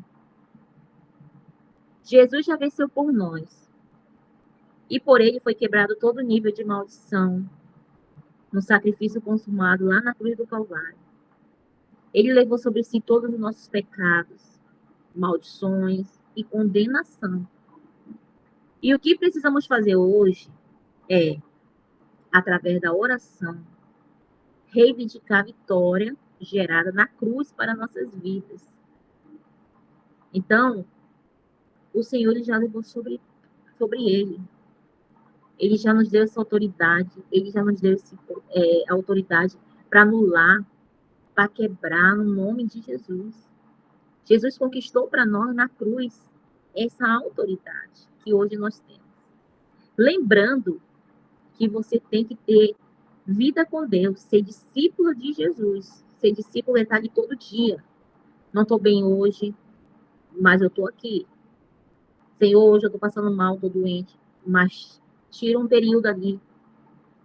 Jesus já venceu por nós. E por ele foi quebrado todo nível de maldição no sacrifício consumado lá na cruz do Calvário. Ele levou sobre si todos os nossos pecados, maldições e condenação. E o que precisamos fazer hoje é, através da oração, reivindicar a vitória gerada na cruz para nossas vidas. Então, o Senhor ele já levou sobre ele. Ele já nos deu essa autoridade, ele já nos deu autoridade para anular, para quebrar no nome de Jesus. Jesus conquistou para nós na cruz essa autoridade que hoje nós temos. Lembrando que você tem que ter vida com Deus, ser discípulo de Jesus, ser discípulo é estar ali todo dia. Não estou bem hoje, mas eu estou aqui. Senhor, hoje eu estou passando mal, estou doente, mas tira um período ali.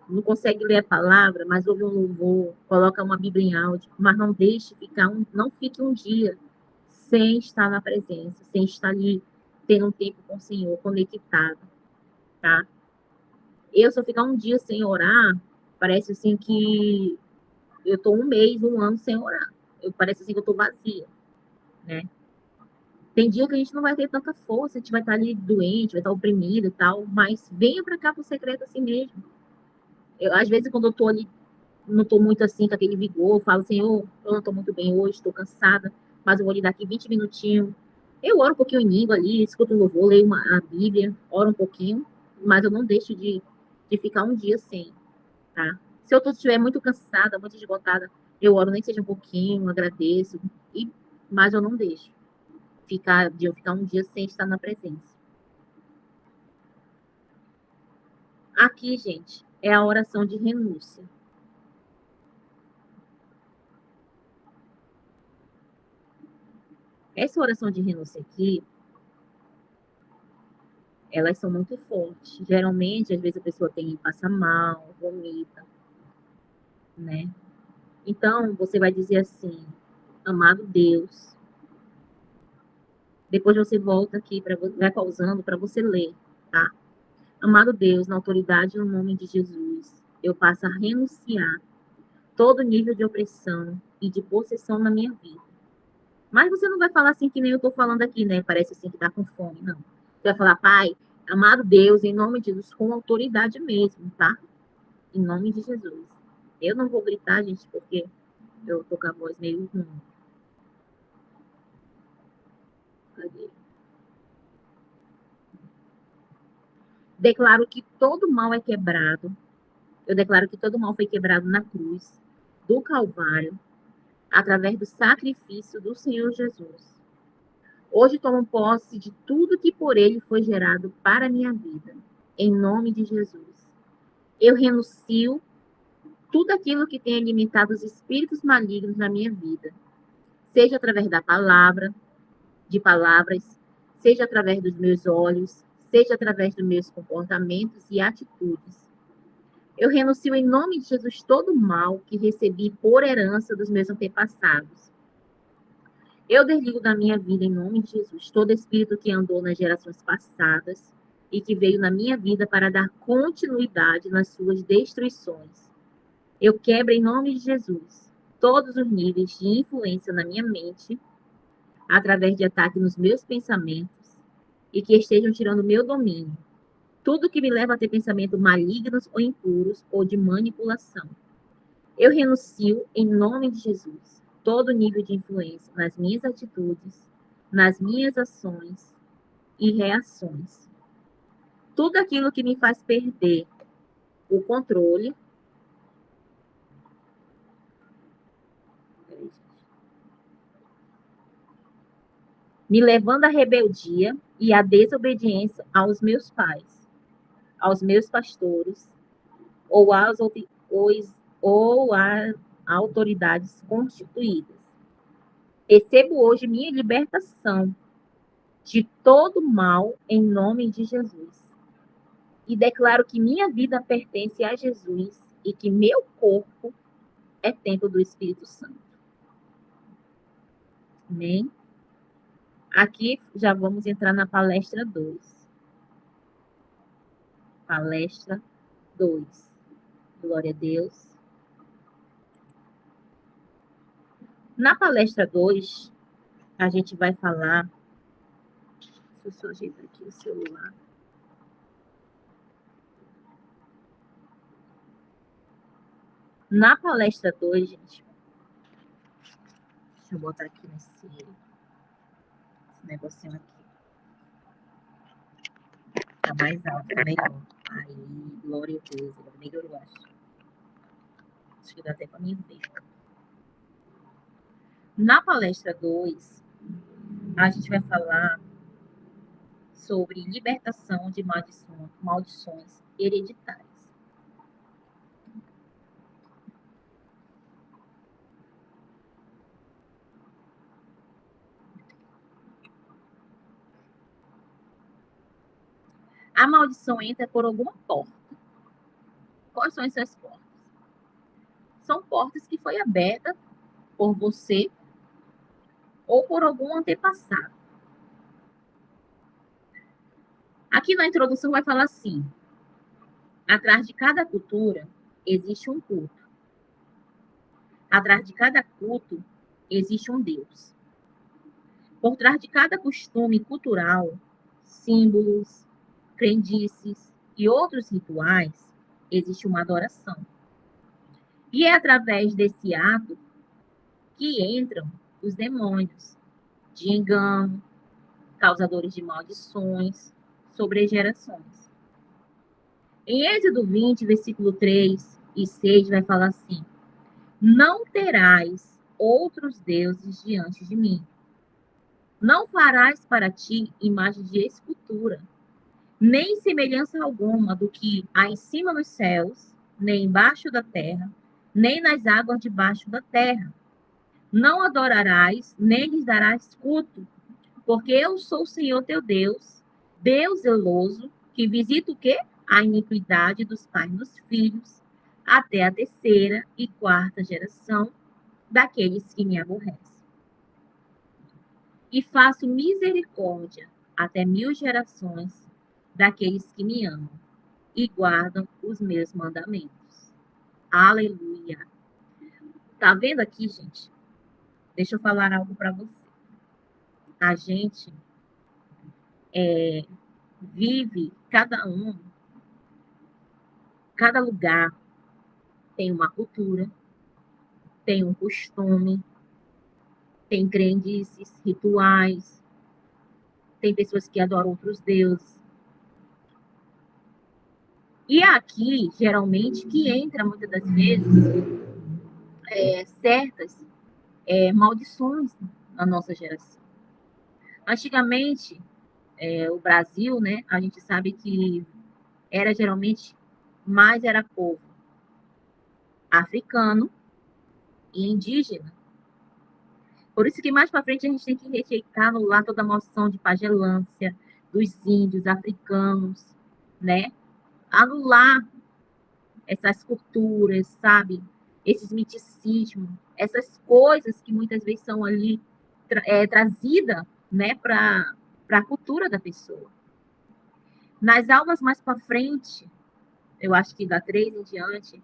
Não consegue ler a palavra, mas ouve um louvor, coloca uma Bíblia em áudio, mas não deixe não fique um dia sem estar na presença, sem estar ali tendo um tempo com o Senhor, conectado, tá? Eu, se eu ficar um dia sem orar, parece assim que eu estou um mês, um ano sem orar. Parece assim que eu estou vazia, né? Tem dia que a gente não vai ter tanta força, a gente vai estar ali doente, vai estar oprimido e tal, mas venha para cá pro secreto assim mesmo. Às vezes, quando eu estou ali, não estou muito assim com aquele vigor, eu falo, Senhor, eu não estou muito bem hoje, estou cansada, mas eu vou lhe dar aqui 20 minutinhos. Eu oro um pouquinho em língua ali, escuto um louvor, leio a Bíblia, oro um pouquinho, mas eu não deixo de ficar um dia sem, tá? Se eu estiver muito cansada, muito esgotada, eu oro nem que seja um pouquinho, agradeço, mas eu não deixo de eu ficar um dia sem estar na presença. Aqui, gente, é a oração de renúncia. Essa oração de renúncia aqui, elas são muito fortes. Geralmente, às vezes a pessoa passa mal, vomita, né? Então, você vai dizer assim, amado Deus. Depois você volta aqui, vai pausando para você ler, tá? Amado Deus, na autoridade e no nome de Jesus, eu passo a renunciar todo nível de opressão e de possessão na minha vida. Mas você não vai falar assim que nem eu estou falando aqui, né? Parece assim que tá com fome, não. Você vai falar, Pai, amado Deus, em nome de Jesus, com autoridade mesmo, tá? Em nome de Jesus. Eu não vou gritar, gente, porque eu tô com a voz meio ruim. Cadê? Declaro que todo mal é quebrado. Eu declaro que todo mal foi quebrado na cruz do Calvário, através do sacrifício do Senhor Jesus. Hoje tomo posse de tudo que por ele foi gerado para a minha vida, em nome de Jesus. Eu renuncio tudo aquilo que tem alimentado os espíritos malignos na minha vida, seja através da palavra, de palavras, seja através dos meus olhos, seja através dos meus comportamentos e atitudes. Eu renuncio em nome de Jesus todo o mal que recebi por herança dos meus antepassados. Eu desligo da minha vida, em nome de Jesus, todo espírito que andou nas gerações passadas e que veio na minha vida para dar continuidade nas suas destruições. Eu quebro, em nome de Jesus, todos os níveis de influência na minha mente, através de ataque nos meus pensamentos, e que estejam tirando o meu domínio. Tudo que me leva a ter pensamentos malignos ou impuros ou de manipulação. Eu renuncio, em nome de Jesus, todo nível de influência nas minhas atitudes, nas minhas ações e reações. Tudo aquilo que me faz perder o controle, me levando à rebeldia e à desobediência aos meus pais, aos meus pastores ou às autoridades constituídas. Recebo hoje minha libertação de todo mal em nome de Jesus. E declaro que minha vida pertence a Jesus e que meu corpo é templo do Espírito Santo. Amém? Aqui já vamos entrar na palestra 2. Palestra 2. Glória a Deus. Na palestra 2, a gente vai falar. Deixa eu só ajeitar aqui o celular. Na palestra 2, gente. Deixa eu botar aqui nesse negocinho aqui. Tá mais alto, melhor. Aí, glória a Deus. Melhorou, eu acho. Acho que dá até para mim ver. Na palestra 2, a gente vai falar sobre libertação de maldições hereditárias. A maldição entra por alguma porta. Quais são essas portas? São portas que foi aberta por você ou por algum antepassado. Aqui na introdução vai falar assim: atrás de cada cultura existe um culto. Atrás de cada culto existe um Deus. Por trás de cada costume cultural, símbolos, crendices e outros rituais, existe uma adoração. E é através desse ato que entram os demônios de engano, causadores de maldições sobre as gerações. Em Êxodo 20, versículo 3 e 6, vai falar assim: não terás outros deuses diante de mim. Não farás para ti imagem de escultura, nem semelhança alguma do que há em cima nos céus, nem embaixo da terra, nem nas águas debaixo da terra. Não adorarás, nem lhes darás culto, porque eu sou o Senhor teu Deus, Deus zeloso, que visita o quê? A iniquidade dos pais nos filhos, até a terceira e quarta geração daqueles que me aborrecem. E faço misericórdia até 1000 gerações daqueles que me amam e guardam os meus mandamentos. Aleluia. Tá vendo aqui, gente? Deixa eu falar algo para você. A gente vive, cada lugar tem uma cultura, tem um costume, tem crendices, rituais, tem pessoas que adoram outros deuses. E aqui, geralmente, que entra muitas das vezes certas maldições na nossa geração. Antigamente, o Brasil, né, a gente sabe que era geralmente mais era povo africano e indígena. Por isso que mais para frente a gente tem que rejeitar, anular toda a maldição de pagelância dos índios africanos, né? Anular essas culturas, sabe? Esses miticismos, essas coisas que muitas vezes são ali trazidas, né, para a cultura da pessoa. Nas aulas mais para frente, eu acho que da 3 em diante,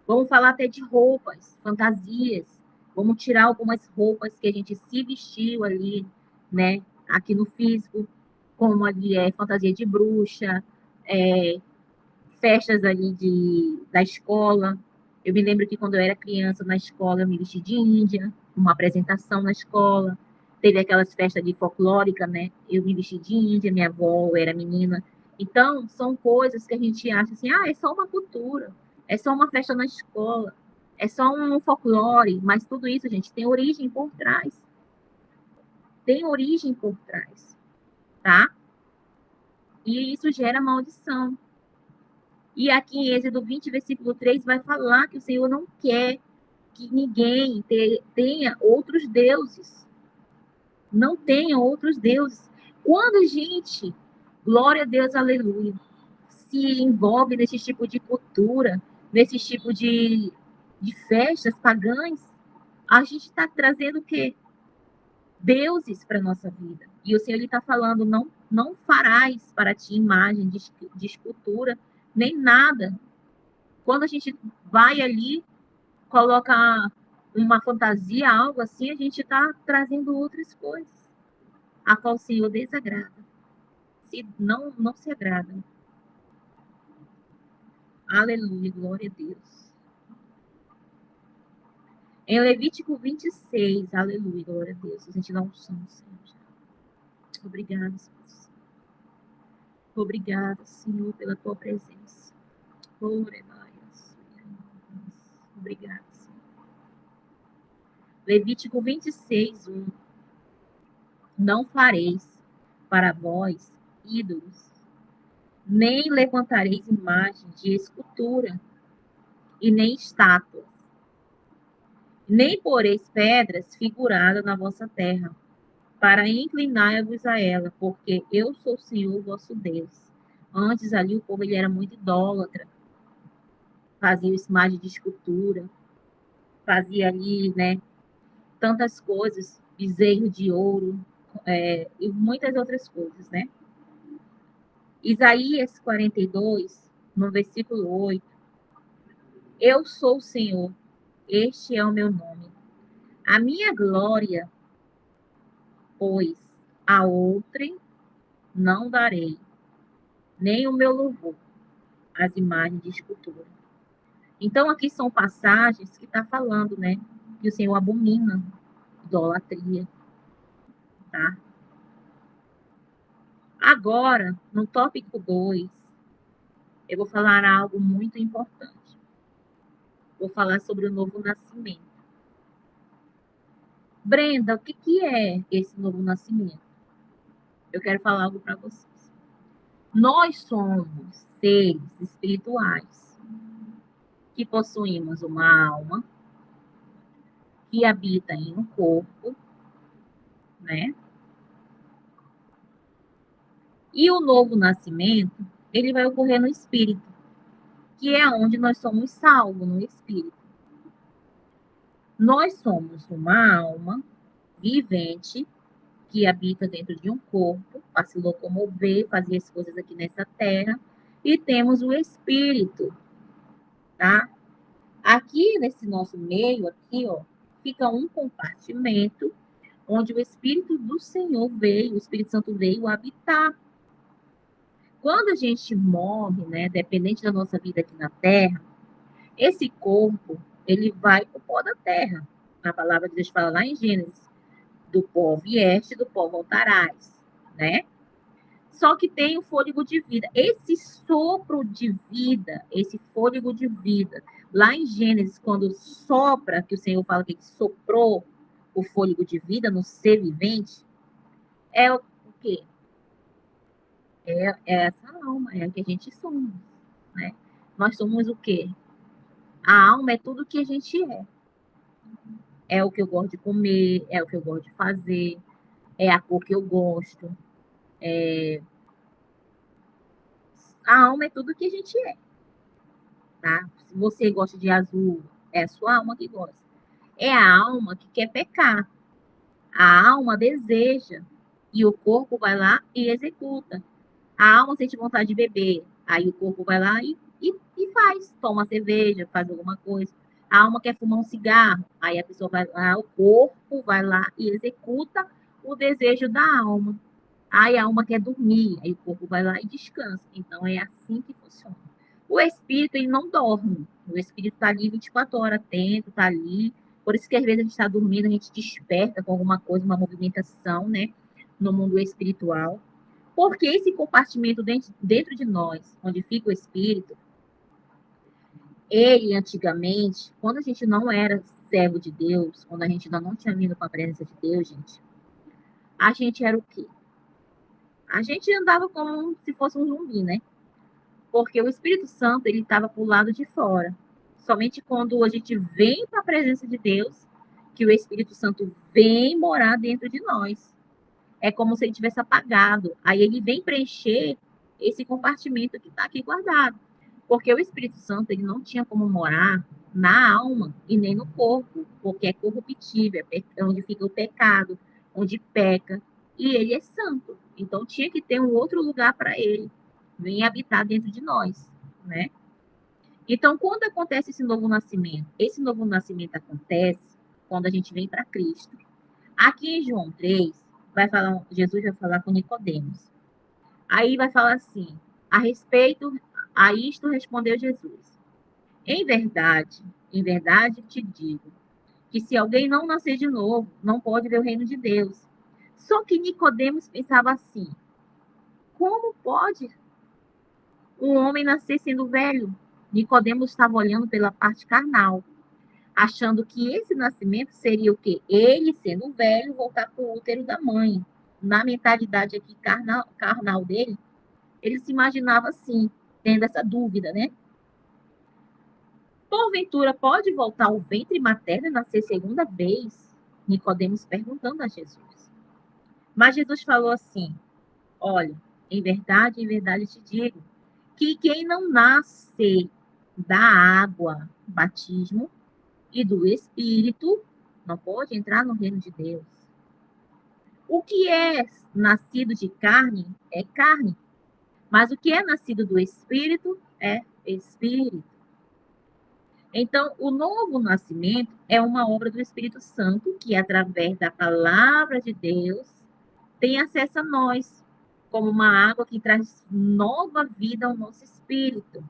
vamos falar até de roupas, fantasias. Vamos tirar algumas roupas que a gente se vestiu ali, né? Aqui no físico, como ali fantasia de bruxa, é, festas ali da escola. Eu me lembro que quando eu era criança, na escola, eu me vesti de índia, uma apresentação na escola. Teve aquelas festas de folclórica, né? Eu me vesti de índia, minha avó era menina. Então, são coisas que a gente acha assim, é só uma cultura, é só uma festa na escola, é só um folclore, mas tudo isso, gente, tem origem por trás. Tem origem por trás, tá? E isso gera maldição. E aqui em Êxodo 20, versículo 3, vai falar que o Senhor não quer que ninguém tenha outros deuses. Não tenha outros deuses. Quando a gente, glória a Deus, aleluia, se envolve nesse tipo de cultura, nesse tipo de festas pagãs, a gente está trazendo o quê? Deuses para a nossa vida. E o Senhor está falando, não farás para ti imagem de escultura, nem nada. Quando a gente vai ali, coloca uma fantasia, algo assim, a gente está trazendo outras coisas, a qual o Senhor desagrada. Não se agrada. Aleluia, glória a Deus. Em Levítico 26, aleluia, glória a Deus. A gente dá um som, Senhor. Obrigada, Senhor. Obrigada, Senhor, pela tua presença. Obrigada, Senhor. Levítico 26, 1. Não fareis para vós ídolos, nem levantareis imagem de escultura, e nem estátuas, nem poreis pedras figuradas na vossa terra, para inclinar-vos a ela, porque eu sou o Senhor vosso Deus. Antes ali o povo ele era muito idólatra, fazia imagem de escultura, fazia ali, né, tantas coisas, bezerro de ouro, e muitas outras coisas, né? Isaías 42, no versículo 8, eu sou o Senhor, este é o meu nome. A minha glória, pois, a outrem não darei, nem o meu louvor às imagens de escultura. Então, aqui são passagens que está falando, né? Que o Senhor abomina idolatria, tá? Agora, no tópico 2, eu vou falar algo muito importante. Vou falar sobre o novo nascimento. Brenda, o que é esse novo nascimento? Eu quero falar algo para vocês. Nós somos seres espirituais que possuímos uma alma que habita em um corpo, né? E o novo nascimento, ele vai ocorrer no espírito, que é onde nós somos salvos, no espírito. Nós somos uma alma vivente que habita dentro de um corpo, para se locomover, fazer as coisas aqui nessa terra, e temos o espírito, tá? Aqui nesse nosso meio aqui, ó, fica um compartimento onde o Espírito do Senhor veio, o Espírito Santo veio habitar. Quando a gente morre, né, dependente da nossa vida aqui na Terra, esse corpo, ele vai para o pó da terra. A palavra de Deus fala lá em Gênesis, do pó vieste, do pó voltarás, né? Só que tem o fôlego de vida. Esse sopro de vida, esse fôlego de vida, lá em Gênesis, quando sopra, que o Senhor fala que ele soprou o fôlego de vida no ser vivente, é o quê? É essa alma, é o que a gente somos, né? Nós somos o quê? A alma é tudo o que a gente é. É o que eu gosto de comer, é o que eu gosto de fazer, é a cor que eu gosto. A alma é tudo o que a gente é, tá? Se você gosta de azul, é a sua alma que gosta. É a alma que quer pecar. A alma deseja e o corpo vai lá e executa. A alma sente vontade de beber, aí o corpo vai lá e faz, toma cerveja, faz alguma coisa. A alma quer fumar um cigarro, aí a pessoa vai lá, o corpo vai lá e executa o desejo da alma. Aí a alma quer dormir, aí o corpo vai lá e descansa. Então é assim que funciona. O espírito, ele não dorme. O espírito está ali 24 horas atento, está ali. Por isso que às vezes a gente está dormindo, a gente desperta com alguma coisa, uma movimentação, né? No mundo espiritual. Porque esse compartimento dentro de nós, onde fica o espírito, ele antigamente, quando a gente não era servo de Deus, quando a gente ainda não tinha vindo para a presença de Deus, gente, a gente era o quê? A gente andava como se fosse um zumbi, né? Porque o Espírito Santo, ele estava para o lado de fora. Somente quando a gente vem para a presença de Deus, que o Espírito Santo vem morar dentro de nós. É como se ele tivesse apagado. Aí ele vem preencher esse compartimento que está aqui guardado. Porque o Espírito Santo, ele não tinha como morar na alma e nem no corpo, porque é corruptível, é onde fica o pecado, onde peca, e ele é santo. Então tinha que ter um outro lugar para ele vir habitar dentro de nós, né? Então, quando acontece esse novo nascimento? Esse novo nascimento acontece quando a gente vem para Cristo. Aqui em João 3, Jesus vai falar com Nicodemos. Aí vai falar assim: a respeito a isto respondeu Jesus: em verdade te digo, que se alguém não nascer de novo, não pode ver o reino de Deus. Só que Nicodemos pensava assim: como pode um homem nascer sendo velho? Nicodemos estava olhando pela parte carnal, achando que esse nascimento seria o quê? Ele, sendo velho, voltar para o útero da mãe. Na mentalidade aqui carnal dele, ele se imaginava assim, tendo essa dúvida, né? Porventura, pode voltar ao ventre materno e nascer segunda vez? Nicodemos perguntando a Jesus. Mas Jesus falou assim: olha, em verdade te digo, que quem não nasce da água, batismo, e do Espírito, não pode entrar no reino de Deus. O que é nascido de carne é carne, mas o que é nascido do Espírito é Espírito. Então, o novo nascimento é uma obra do Espírito Santo que, através da palavra de Deus, tem acesso a nós, como uma água que traz nova vida ao nosso espírito.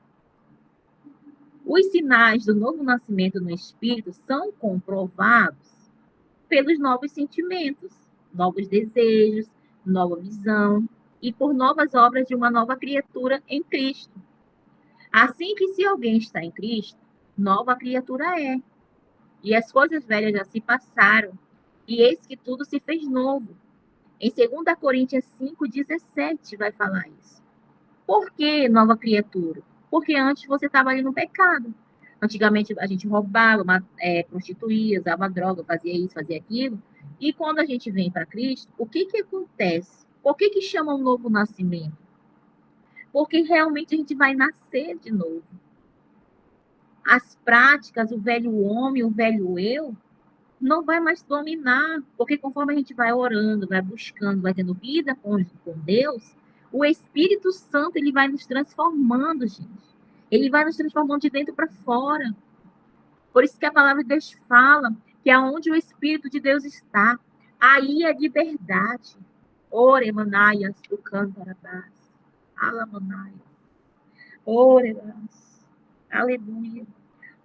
Os sinais do novo nascimento no espírito são comprovados pelos novos sentimentos, novos desejos, nova visão e por novas obras de uma nova criatura em Cristo. Assim que se alguém está em Cristo, nova criatura é. E as coisas velhas já se passaram, e eis que tudo se fez novo. Em 2 Coríntios 5,17 vai falar isso. Por que nova criatura? Porque antes você estava ali no pecado. Antigamente a gente roubava, prostituía, usava droga, fazia isso, fazia aquilo. E quando a gente vem para Cristo, o que que acontece? Por que que chama um novo nascimento? Porque realmente a gente vai nascer de novo. As práticas, o velho homem, o velho eu, não vai mais dominar, porque conforme a gente vai orando, vai buscando, vai tendo vida com Deus, o Espírito Santo ele vai nos transformando, gente. Ele vai nos transformando de dentro para fora. Por isso que a palavra de Deus fala que aonde o Espírito de Deus está, aí é liberdade. Ore, manaias, do cantarabás. Alamanaias. Ore, aleluia.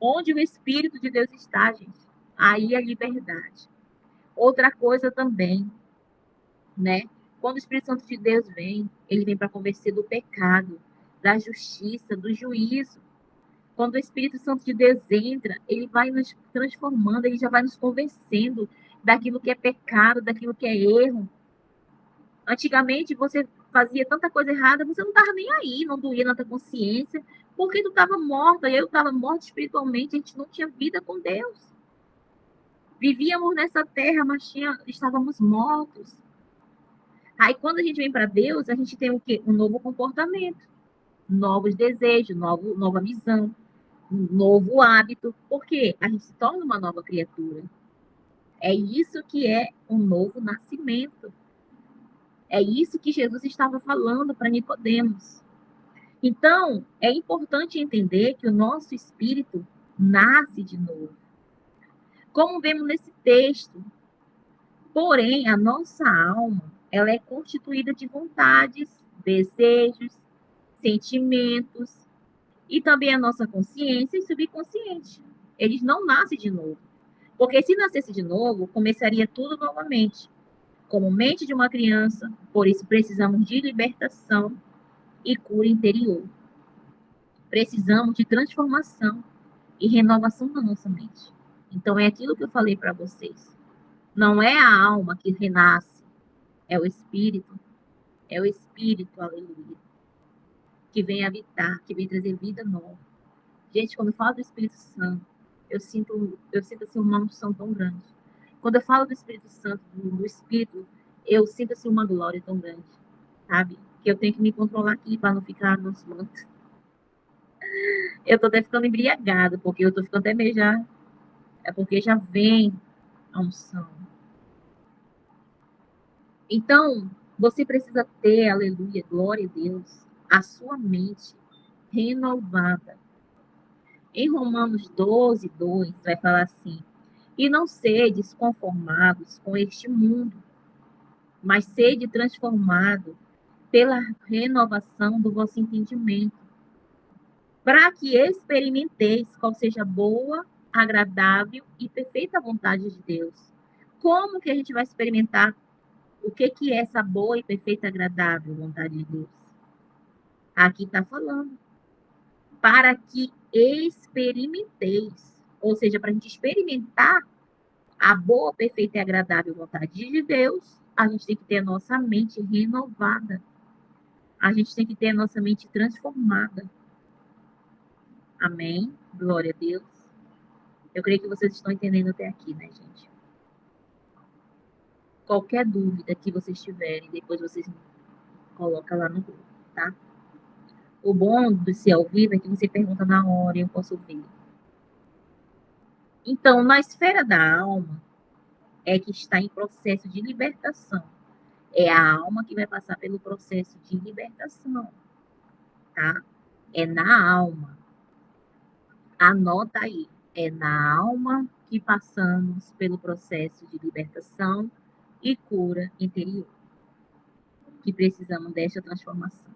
Onde o Espírito de Deus está, gente, aí é liberdade. Outra coisa também, né? Quando o Espírito Santo de Deus vem, ele vem para convencer do pecado, da justiça, do juízo. Quando o Espírito Santo de Deus entra, ele vai nos transformando, ele já vai nos convencendo daquilo que é pecado, daquilo que é erro. Antigamente você fazia tanta coisa errada, você não estava nem aí, não doía na tua consciência, porque tu estava morta, eu estava morta espiritualmente, a gente não tinha vida com Deus. Vivíamos nessa terra, mas estávamos mortos. Aí, quando a gente vem para Deus, a gente tem o quê? Um novo comportamento, novos desejos, nova visão, um novo hábito. Por quê? A gente se torna uma nova criatura. É isso que é um novo nascimento. É isso que Jesus estava falando para Nicodemos. Então, é importante entender que o nosso espírito nasce de novo. Como vemos nesse texto, porém, a nossa alma, ela é constituída de vontades, desejos, sentimentos e também a nossa consciência e subconsciente. Eles não nascem de novo. Porque se nascesse de novo, começaria tudo novamente. Como mente de uma criança, por isso precisamos de libertação e cura interior. Precisamos de transformação e renovação da nossa mente. Então é aquilo que eu falei para vocês. Não é a alma que renasce, é o espírito. É o espírito, aleluia, que vem habitar, que vem trazer vida nova. Gente, quando eu falo do Espírito Santo, eu sinto assim, uma unção tão grande. Quando eu falo do Espírito Santo, do Espírito, eu sinto assim, uma glória tão grande, sabe? Que eu tenho que me controlar aqui para não ficar nos mantos. Eu tô até ficando embriagada, porque eu tô ficando até meio já. É porque já vem a unção. Então, você precisa ter, aleluia, glória a Deus, a sua mente renovada. Em Romanos 12, 2, vai falar assim: e não sedes conformados com este mundo, mas sede transformado pela renovação do vosso entendimento, para que experimenteis qual seja a boa, agradável e perfeita vontade de Deus. Como que a gente vai experimentar o que é essa boa e perfeita, agradável vontade de Deus? Aqui está falando. Para que experimenteis. Ou seja, para a gente experimentar a boa, perfeita e agradável vontade de Deus, a gente tem que ter a nossa mente renovada. A gente tem que ter a nossa mente transformada. Amém? Glória a Deus. Eu creio que vocês estão entendendo até aqui, né, gente? Qualquer dúvida que vocês tiverem, depois vocês colocam lá no grupo, tá? O bom do ser ao vivo é que você pergunta na hora e eu posso ver. Então, na esfera da alma, é que está em processo de libertação. É a alma que vai passar pelo processo de libertação, tá? É na alma. Anota aí. É na alma que passamos pelo processo de libertação e cura interior, que precisamos desta transformação.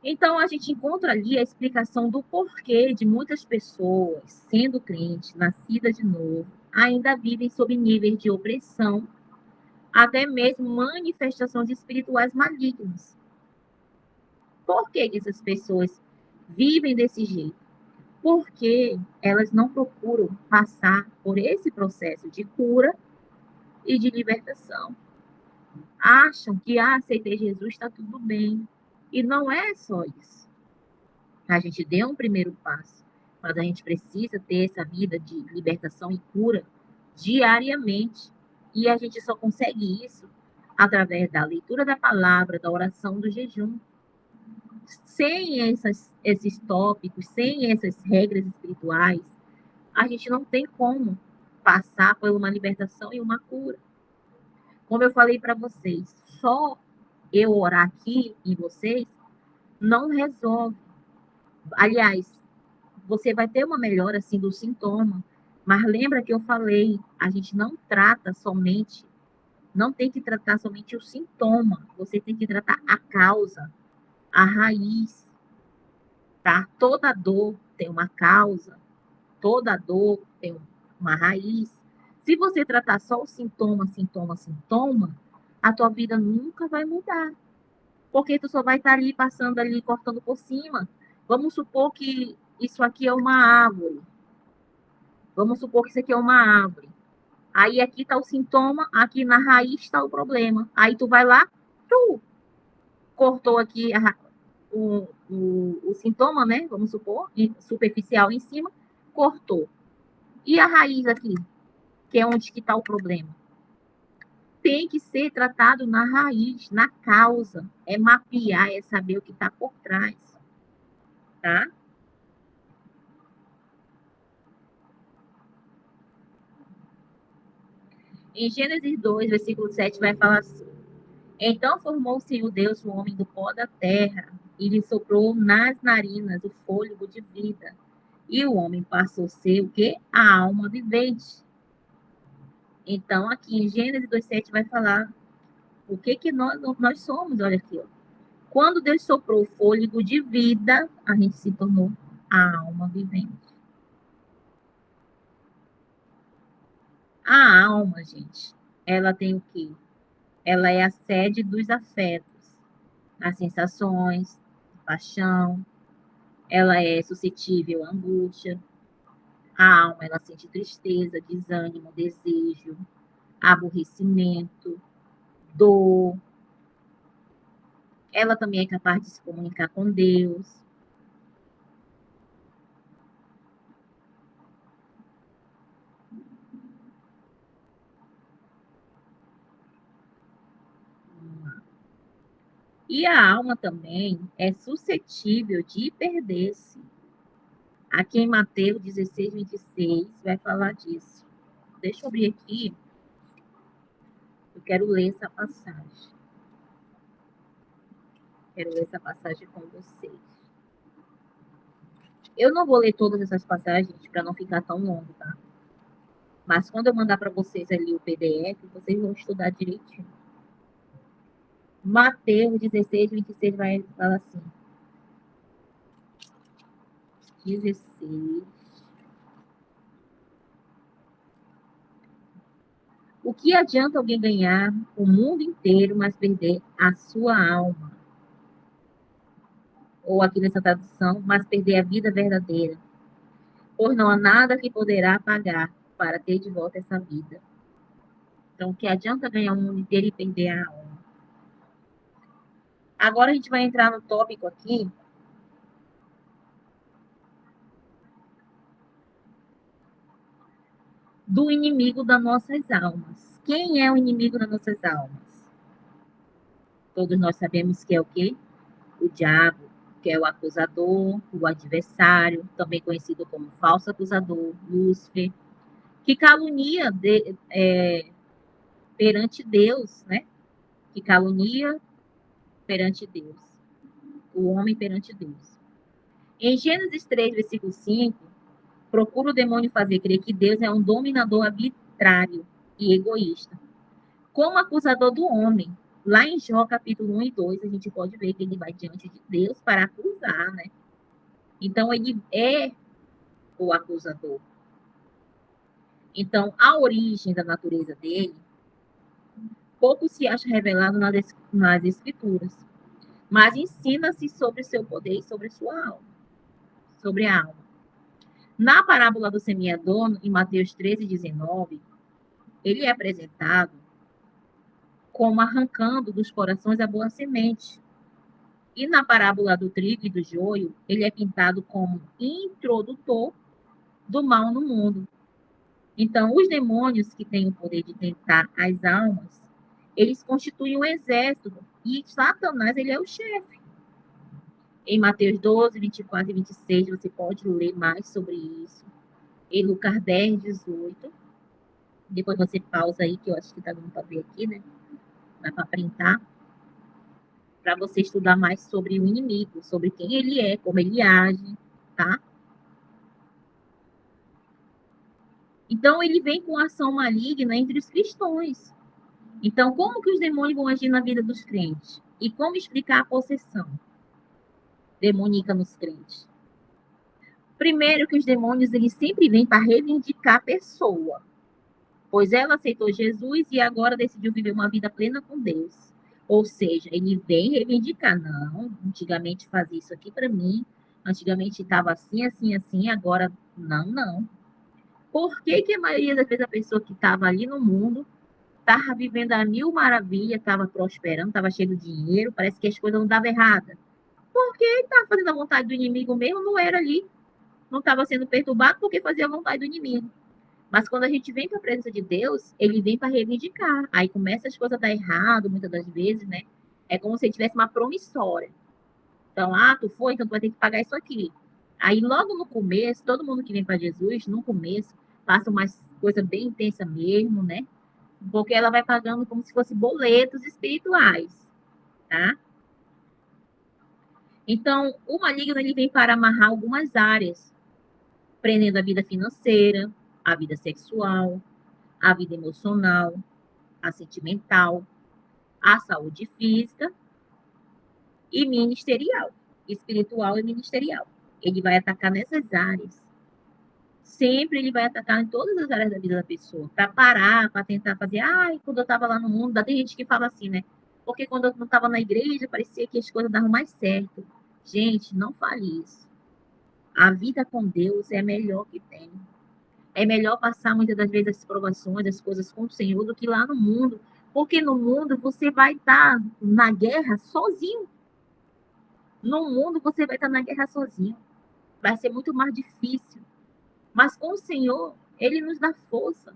Então, a gente encontra ali a explicação do porquê de muitas pessoas, sendo crentes, nascidas de novo, ainda vivem sob níveis de opressão, até mesmo manifestações espirituais malignas. Por que que essas pessoas vivem desse jeito? Porque elas não procuram passar por esse processo de cura e de libertação. Acham que, aceitei Jesus, está tudo bem. E não é só isso. A gente deu um primeiro passo, mas a gente precisa ter essa vida de libertação e cura diariamente. E a gente só consegue isso através da leitura da palavra, da oração, do jejum. Sem esses tópicos, sem essas regras espirituais, a gente não tem como passar por uma libertação e uma cura. Como eu falei para vocês, só eu orar aqui em vocês não resolve. Aliás, você vai ter uma melhora assim do sintoma, mas lembra que eu falei, a gente não trata somente, não tem que tratar somente o sintoma, você tem que tratar a causa, a raiz, tá? Toda dor tem uma causa, toda dor tem uma raiz. Se você tratar só o sintoma, sintoma, sintoma, a tua vida nunca vai mudar. Porque tu só vai estar ali, passando ali, cortando por cima. Vamos supor que isso aqui é uma árvore. Vamos supor que isso aqui é uma árvore. Aí aqui está o sintoma, aqui na raiz está o problema. Aí tu vai lá, tu cortou aqui o sintoma, né? Vamos supor, superficial em cima, cortou. E a raiz aqui, que é onde que está o problema? Tem que ser tratado na raiz, na causa. É mapear, é saber o que está por trás, tá? Em Gênesis 2, versículo 7, vai falar assim: então formou o Senhor Deus o homem do pó da terra e lhe soprou nas narinas o fôlego de vida. E o homem passou a ser o quê? A alma vivente. Então, aqui em Gênesis 2,7 vai falar o que, que nós somos. Olha aqui, ó. Quando Deus soprou o fôlego de vida, a gente se tornou a alma vivente. A alma, gente, ela tem o quê? Ela é a sede dos afetos, as sensações, paixão, ela é suscetível à angústia, a alma ela sente tristeza, desânimo, desejo, aborrecimento, dor. Ela também é capaz de se comunicar com Deus. E a alma também é suscetível de perder-se. Aqui em Mateus 16, 26, vai falar disso. Deixa eu abrir aqui. Eu quero ler essa passagem. Quero ler essa passagem com vocês. Eu não vou ler todas essas passagens para não ficar tão longo, tá? Mas quando eu mandar para vocês ali o PDF, vocês vão estudar direitinho. Mateus 16, 26 vai falar assim. 16. O que adianta alguém ganhar o mundo inteiro, mas perder a sua alma? Ou aqui nessa tradução, mas perder a vida verdadeira. Pois não há nada que poderá pagar para ter de volta essa vida. Então, o que adianta ganhar o mundo inteiro e perder a alma? Agora a gente vai entrar no tópico aqui do inimigo das nossas almas. Quem é o inimigo das nossas almas? Todos nós sabemos que é o quê? O diabo, que é o acusador, o adversário, também conhecido como falso acusador, Lúcifer, que calunia perante Deus, né? Que calunia perante Deus, o homem perante Deus. Em Gênesis 3, versículo 5, procura o demônio fazer crer que Deus é um dominador arbitrário e egoísta, como acusador do homem. Lá em Jó, capítulo 1 e 2, a gente pode ver que ele vai diante de Deus para acusar, né? Então, ele é o acusador. Então, a origem da natureza dele, pouco se acha revelado nas escrituras. mas ensina-se sobre o seu poder e sobre sua alma, sobre a alma. Na parábola do semeador, em Mateus 13:19, ele é apresentado como arrancando dos corações a boa semente. E na parábola do trigo e do joio, ele é pintado como introdutor do mal no mundo. Então, os demônios que têm o poder de tentar as almas, eles constituem um exército e Satanás, ele é o chefe. Em Mateus 12:24 e 26, você pode ler mais sobre isso. Em Lucas 10:18. Depois você pausa aí, que eu acho que tá dando para ver aqui, né? Dá para printar. Para você estudar mais sobre o inimigo, sobre quem ele é, como ele age, tá? Então, ele vem com ação maligna entre os cristãos. Então, como que os demônios vão agir na vida dos crentes? E como explicar a possessão demoníaca nos crentes? Primeiro que os demônios, eles sempre vêm para reivindicar a pessoa, pois ela aceitou Jesus e agora decidiu viver uma vida plena com Deus. Ou seja, ele vem reivindicar, não, antigamente fazia isso aqui para mim, antigamente estava assim, assim, assim, agora não, não. Por que que a maioria das vezes a pessoa que estava ali no mundo estava vivendo a mil maravilhas, estava prosperando, estava cheio de dinheiro, parece que as coisas não davam errada? Porque estava fazendo a vontade do inimigo mesmo, não era ali, não estava sendo perturbado porque fazia a vontade do inimigo. Mas quando a gente vem para a presença de Deus, ele vem para reivindicar. Aí começa as coisas a dar errado, muitas das vezes, né? É como se ele tivesse uma promissória. Então, tu foi, então tu vai ter que pagar isso aqui. Aí, logo no começo, todo mundo que vem para Jesus, no começo, passa umas coisas bem intensas mesmo, né? Porque ela vai pagando como se fossem boletos espirituais, tá? Então, o maligno, ele vem para amarrar algumas áreas, prendendo a vida financeira, a vida sexual, a vida emocional, a sentimental, a saúde física e ministerial, espiritual e ministerial. Ele vai atacar nessas áreas. Sempre ele vai atacar em todas as áreas da vida da pessoa, para parar, para tentar fazer, quando eu estava lá no mundo, tem gente que fala assim, né? Porque quando eu não estava na igreja, parecia que as coisas davam mais certo. Gente, não fale isso. A vida com Deus é a melhor que tem. É melhor passar muitas das vezes as provações, as coisas com o Senhor, do que lá no mundo. Porque no mundo você vai estar na guerra sozinho. No mundo você vai estar na guerra sozinho. Vai ser muito mais difícil. Mas com o Senhor, Ele nos dá força.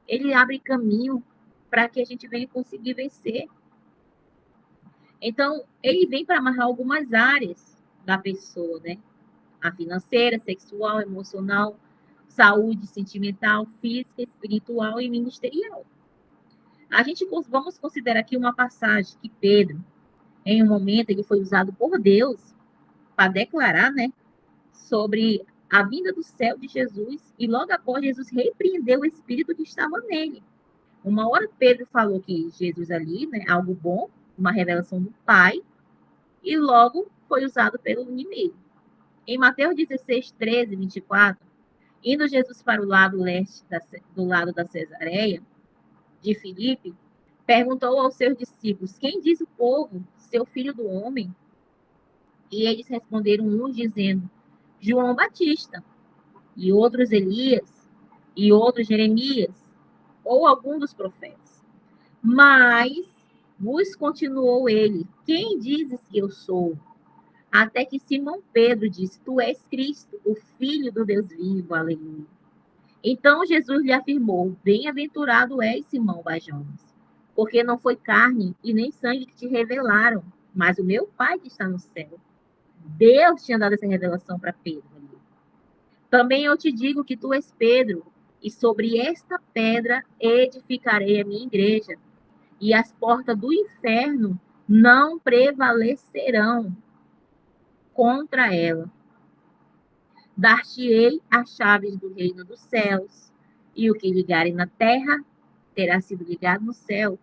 Ele abre caminho para que a gente venha conseguir vencer. Então, ele vem para amarrar algumas áreas da pessoa, né? A financeira, sexual, emocional, saúde sentimental, física, espiritual e ministerial. A gente vamos considerar aqui uma passagem que Pedro, em um momento, ele foi usado por Deus para declarar, né, sobre a vinda do céu de Jesus, e logo após Jesus repreendeu o espírito que estava nele. Uma hora Pedro falou que Jesus ali, né, algo bom, uma revelação do Pai, e logo foi usado pelo inimigo. Em Mateus 16, 13, 24, indo Jesus para o lado leste, do lado da Cesareia, de Filipe, perguntou aos seus discípulos, quem diz o povo, seu filho do homem? E eles responderam uns dizendo, João Batista, e outros Elias, e outros Jeremias, ou algum dos profetas. Mas vos continuou ele, quem dizes que eu sou? Até que Simão Pedro disse, tu és Cristo, o Filho do Deus vivo, aleluia. Então Jesus lhe afirmou, bem-aventurado és, Simão Bajonas, porque não foi carne e nem sangue que te revelaram, mas o meu Pai que está no céu. Deus tinha dado essa revelação para Pedro. Também eu te digo que tu és Pedro, e sobre esta pedra edificarei a minha igreja, e as portas do inferno não prevalecerão contra ela. Dar-te-ei as chaves do reino dos céus, e o que ligarem na terra terá sido ligado no céu,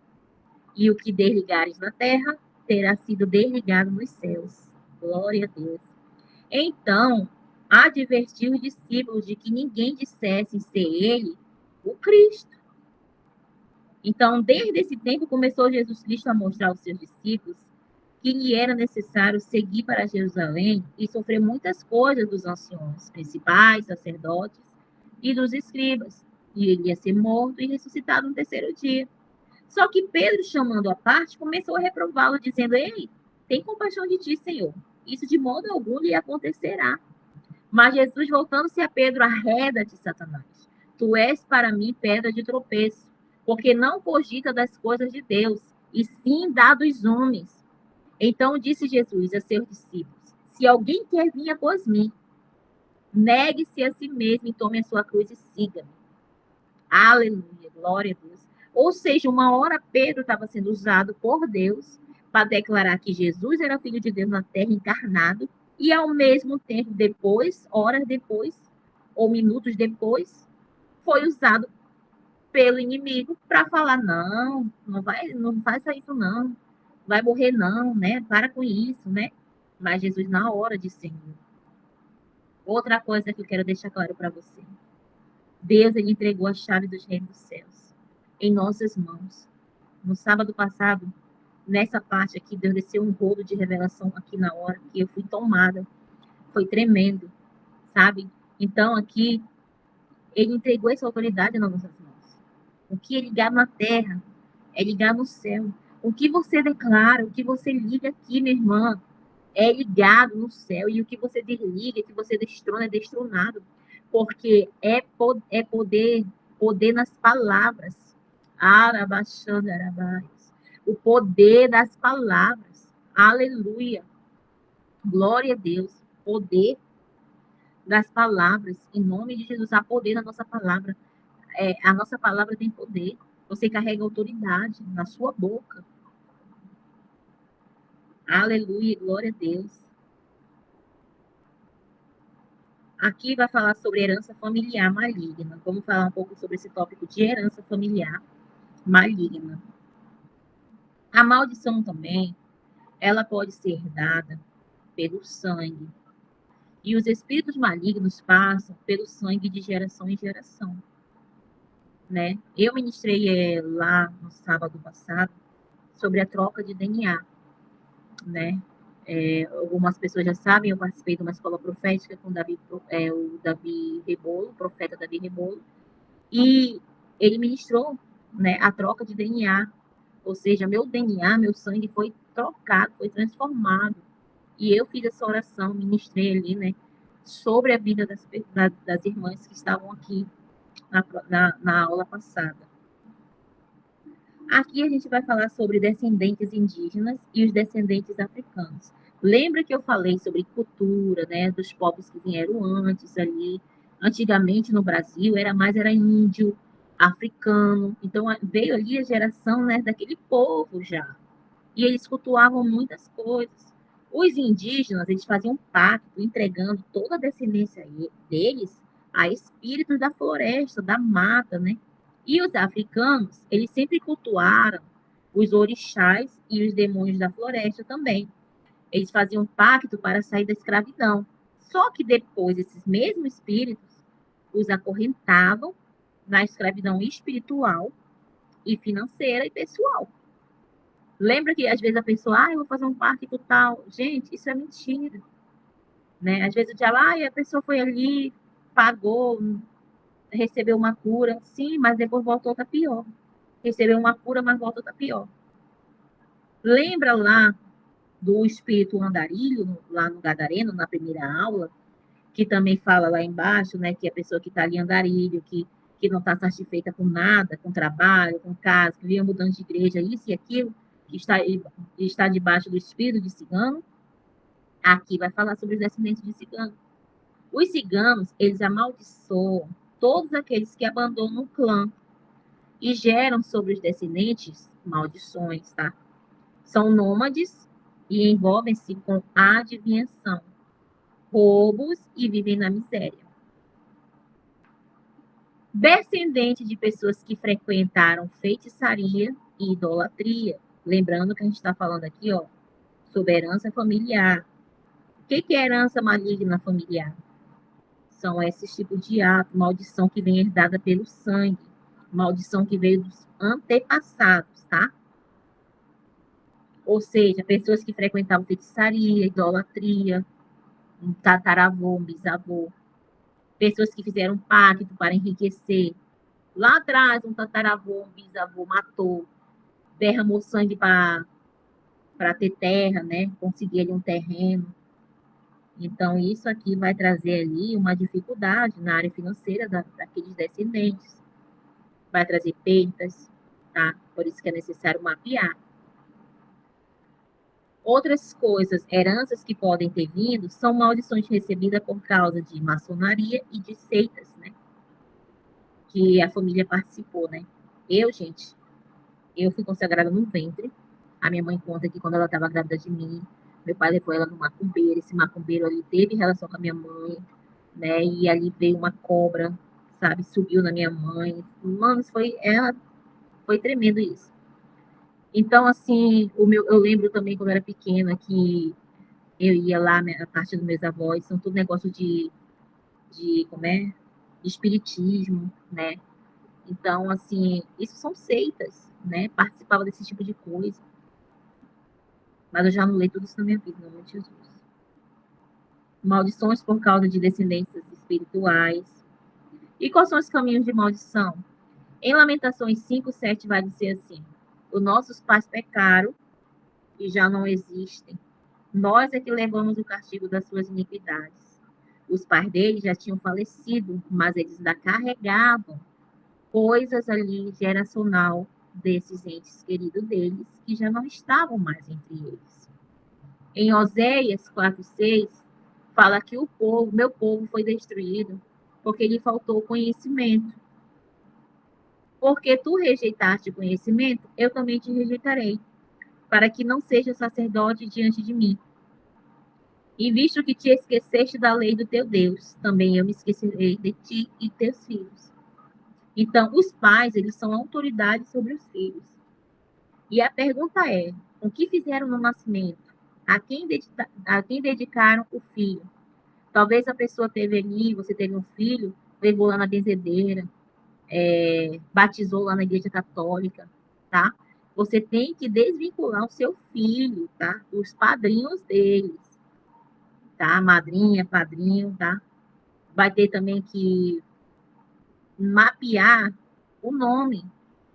e o que desligares na terra terá sido desligado nos céus. Glória a Deus. Então, advertiu os discípulos de que ninguém dissesse ser ele o Cristo. Então, desde esse tempo, começou Jesus Cristo a mostrar aos seus discípulos que lhe era necessário seguir para Jerusalém e sofrer muitas coisas dos anciões, principais, sacerdotes e dos escribas. E ele ia ser morto e ressuscitado no terceiro dia. Só que Pedro, chamando à parte, começou a reprová-lo, dizendo: Ei, tem compaixão de ti, Senhor. Isso de modo algum lhe acontecerá. Mas Jesus, voltando-se a Pedro, arreda-te, Satanás. Tu és para mim pedra de tropeço, porque não cogita das coisas de Deus, e sim da dos homens. Então disse Jesus a seus discípulos: Se alguém quer vir após mim, negue-se a si mesmo e tome a sua cruz e siga-me. Aleluia, glória a Deus. Ou seja, uma hora Pedro estava sendo usado por Deus para declarar que Jesus era filho de Deus na terra encarnado, e ao mesmo tempo depois, horas depois, ou minutos depois, foi usado pelo inimigo para falar: não, não faça isso não, vai morrer não, né? Para com isso, né? Mas Jesus na hora disse: outra coisa que eu quero deixar claro para você. Deus, ele entregou a chave dos reinos dos céus em nossas mãos. No sábado passado, nessa parte aqui, Deus desceu um rolo de revelação aqui na hora que eu fui tomada. Foi tremendo, sabe? Então, aqui, ele entregou essa autoridade nas nossas mãos. O que é ligar na terra é ligar no céu. O que você declara, o que você liga aqui, minha irmã, é ligado no céu. E o que você desliga, que você destrona, é destronado. Porque é poder, poder nas palavras. Arabaxando, arabais. O poder das palavras. Aleluia. Glória a Deus. Poder das palavras. Em nome de Jesus, há poder na nossa palavra. A nossa palavra tem poder. Você carrega autoridade na sua boca. Aleluia, glória a Deus. Aqui vai falar sobre herança familiar maligna. Vamos falar um pouco sobre esse tópico de herança familiar maligna. A maldição também, ela pode ser herdada pelo sangue. E os espíritos malignos passam pelo sangue de geração em geração, né? Eu ministrei lá no sábado passado sobre a troca de DNA, né? Algumas pessoas já sabem, eu participei de uma escola profética com o Davi Rebolo, o profeta Davi Rebolo, e ele ministrou, né, a troca de DNA, ou seja, meu DNA, meu sangue foi trocado, foi transformado, e eu fiz essa oração, ministrei ali, né, sobre a vida das irmãs que estavam aqui na aula passada. Aqui a gente vai falar sobre descendentes indígenas e os descendentes africanos. Lembra que eu falei sobre cultura, né, dos povos que vieram antes ali? Antigamente no Brasil era índio, africano. Então veio ali a geração, né, daquele povo já. E eles cultuavam muitas coisas. Os indígenas, eles faziam um pacto entregando toda a descendência deles a espíritos da floresta, da mata, né? E os africanos, eles sempre cultuaram os orixás e os demônios da floresta também. Eles faziam um pacto para sair da escravidão. Só que depois, esses mesmos espíritos os acorrentavam na escravidão espiritual e financeira e pessoal. Lembra que às vezes a pessoa, eu vou fazer um pacto tal. Gente, isso é mentira. Né? Às vezes o diabo, a pessoa foi ali, pagou, recebeu uma cura. Sim, mas depois voltou, tá pior. Recebeu uma cura, mas voltou, tá pior. Lembra lá do espírito andarilho, lá no Gadareno, na primeira aula, que também fala lá embaixo, né, que a pessoa que está ali andarilho, que não está satisfeita com nada, com trabalho, com casa, que vinha mudando de igreja, isso e aquilo, que está debaixo do espírito de cigano. Aqui vai falar sobre os descendentes de cigano. Os ciganos, eles amaldiçoam todos aqueles que abandonam o clã e geram sobre os descendentes maldições, tá? São nômades e envolvem-se com adivinhação, roubos e vivem na miséria. Descendente de pessoas que frequentaram feitiçaria e idolatria. Lembrando que a gente está falando aqui, ó, sobre herança familiar. O que é herança maligna familiar? São esses tipos de ato, maldição que vem herdada pelo sangue, maldição que veio dos antepassados, tá? Ou seja, pessoas que frequentavam feitiçaria, idolatria, um tataravô, um bisavô. Pessoas que fizeram pacto para enriquecer. Lá atrás, um tataravô, um bisavô matou, derramou sangue para ter terra, né? Conseguir ali um terreno. Então, isso aqui vai trazer ali uma dificuldade na área financeira daqueles descendentes. Vai trazer perdas, tá? Por isso que é necessário mapear. Outras coisas, heranças que podem ter vindo, são maldições recebidas por causa de maçonaria e de seitas, né? Que a família participou, né? Gente, eu fui consagrada no ventre. A minha mãe conta que quando ela estava grávida de mim, meu pai levou ela no macumbeiro. Esse macumbeiro ali teve relação com a minha mãe, né? E ali veio uma cobra, sabe? Subiu na minha mãe. Mano, foi tremendo isso. Então, assim, eu lembro também quando eu era pequena que eu ia lá, né, a parte dos meus avós, são tudo negócio como é? Espiritismo, né? Então, assim, isso são seitas, né? Participava desse tipo de coisa. Mas eu já anulei tudo isso na minha vida, em nome de Jesus. Maldições por causa de descendências espirituais. E quais são os caminhos de maldição? Em Lamentações 5:7 vai dizer assim: os nossos pais pecaram e já não existem. Nós é que levamos o castigo das suas iniquidades. Os pais deles já tinham falecido, mas eles ainda carregavam coisas ali geracional desses entes queridos deles, que já não estavam mais entre eles. Em Oséias 4:6, fala que meu povo foi destruído, porque lhe faltou conhecimento. Porque tu rejeitaste o conhecimento, eu também te rejeitarei, para que não seja sacerdote diante de mim. E visto que te esqueceste da lei do teu Deus, também eu me esquecerei de ti e teus filhos. Então, os pais, eles são autoridade sobre os filhos. E a pergunta é, o que fizeram no nascimento? A quem dedicaram o filho? Talvez a pessoa teve ali, você teve um filho, levou lá na benzedeira, batizou lá na igreja católica, tá? Você tem que desvincular o seu filho, tá? Os padrinhos deles, tá? Madrinha, padrinho, tá? Vai ter também que mapear o nome.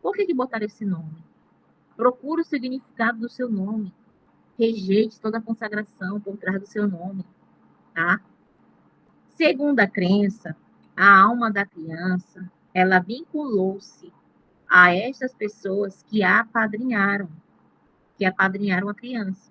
Por que botaram esse nome? Procure o significado do seu nome. Rejeite toda a consagração por trás do seu nome, tá? Segundo a crença, a alma da criança, ela vinculou-se a estas pessoas que apadrinharam a criança.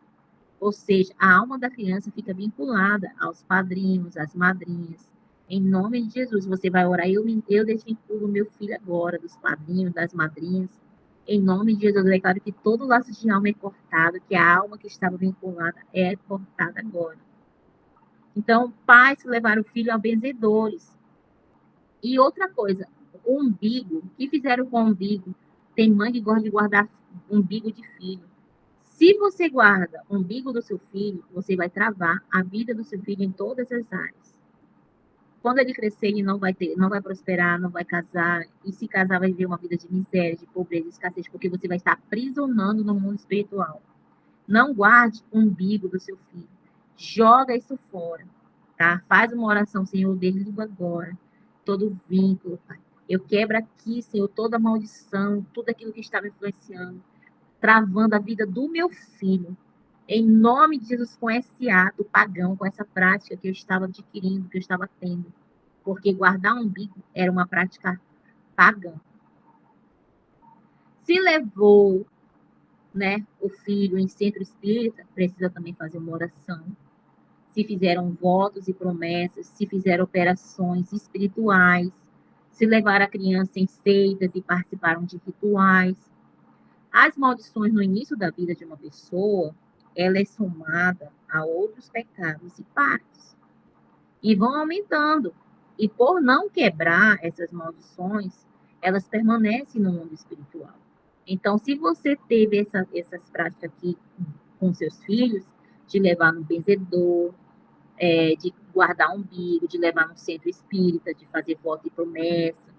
Ou seja, a alma da criança fica vinculada aos padrinhos, às madrinhas. Em nome de Jesus, você vai orar, eu desvinculo meu filho agora dos padrinhos, das madrinhas. Em nome de Jesus, eu declaro que todo laço de alma é cortado, que a alma que estava vinculada é cortada agora. Então, pais que levaram o filho a benzedores. E outra coisa, o umbigo, o que fizeram com o umbigo? Tem mãe que gosta de guardar umbigo de filho. Se você guarda o umbigo do seu filho, você vai travar a vida do seu filho em todas as áreas. Quando ele crescer, ele não vai prosperar, não vai casar, e se casar vai viver uma vida de miséria, de pobreza, de escassez, porque você vai estar aprisionando no mundo espiritual. Não guarde o umbigo do seu filho. Joga isso fora, tá? Faz uma oração, Senhor, desliga agora todo vínculo, Pai. Eu quebro aqui, Senhor, toda maldição, tudo aquilo que estava influenciando, travando a vida do meu filho. Em nome de Jesus, com esse ato pagão, com essa prática que eu estava adquirindo, que eu estava tendo. Porque guardar um umbigo era uma prática pagã. Se levou, né, o filho em centro espírita, precisa também fazer uma oração. Se fizeram votos e promessas, se fizeram operações espirituais, se levaram a criança em seitas e participaram de rituais. As maldições no início da vida de uma pessoa, ela é somada a outros pecados e pactos. E vão aumentando. E por não quebrar essas maldições, elas permanecem no mundo espiritual. Então, se você teve essas práticas aqui com seus filhos, de levar no benzedor, de guardar umbigo, de levar no centro espírita, de fazer voto e promessa,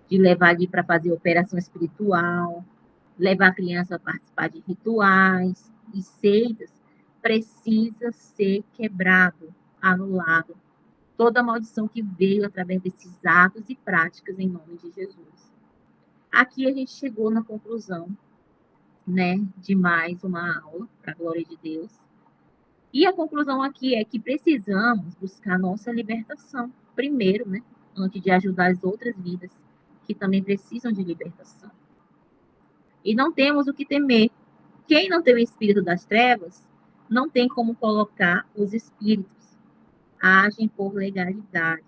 de levar ali para fazer operação espiritual, levar a criança a participar de rituais, e seitas precisa ser quebrado, anulado. Toda maldição que veio através desses atos e práticas em nome de Jesus. Aqui a gente chegou na conclusão, né, de mais uma aula, para a glória de Deus. E a conclusão aqui é que precisamos buscar nossa libertação, primeiro, né, antes de ajudar as outras vidas que também precisam de libertação. E não temos o que temer. Quem não tem o espírito das trevas, não tem como colocar os espíritos. Agem por legalidades.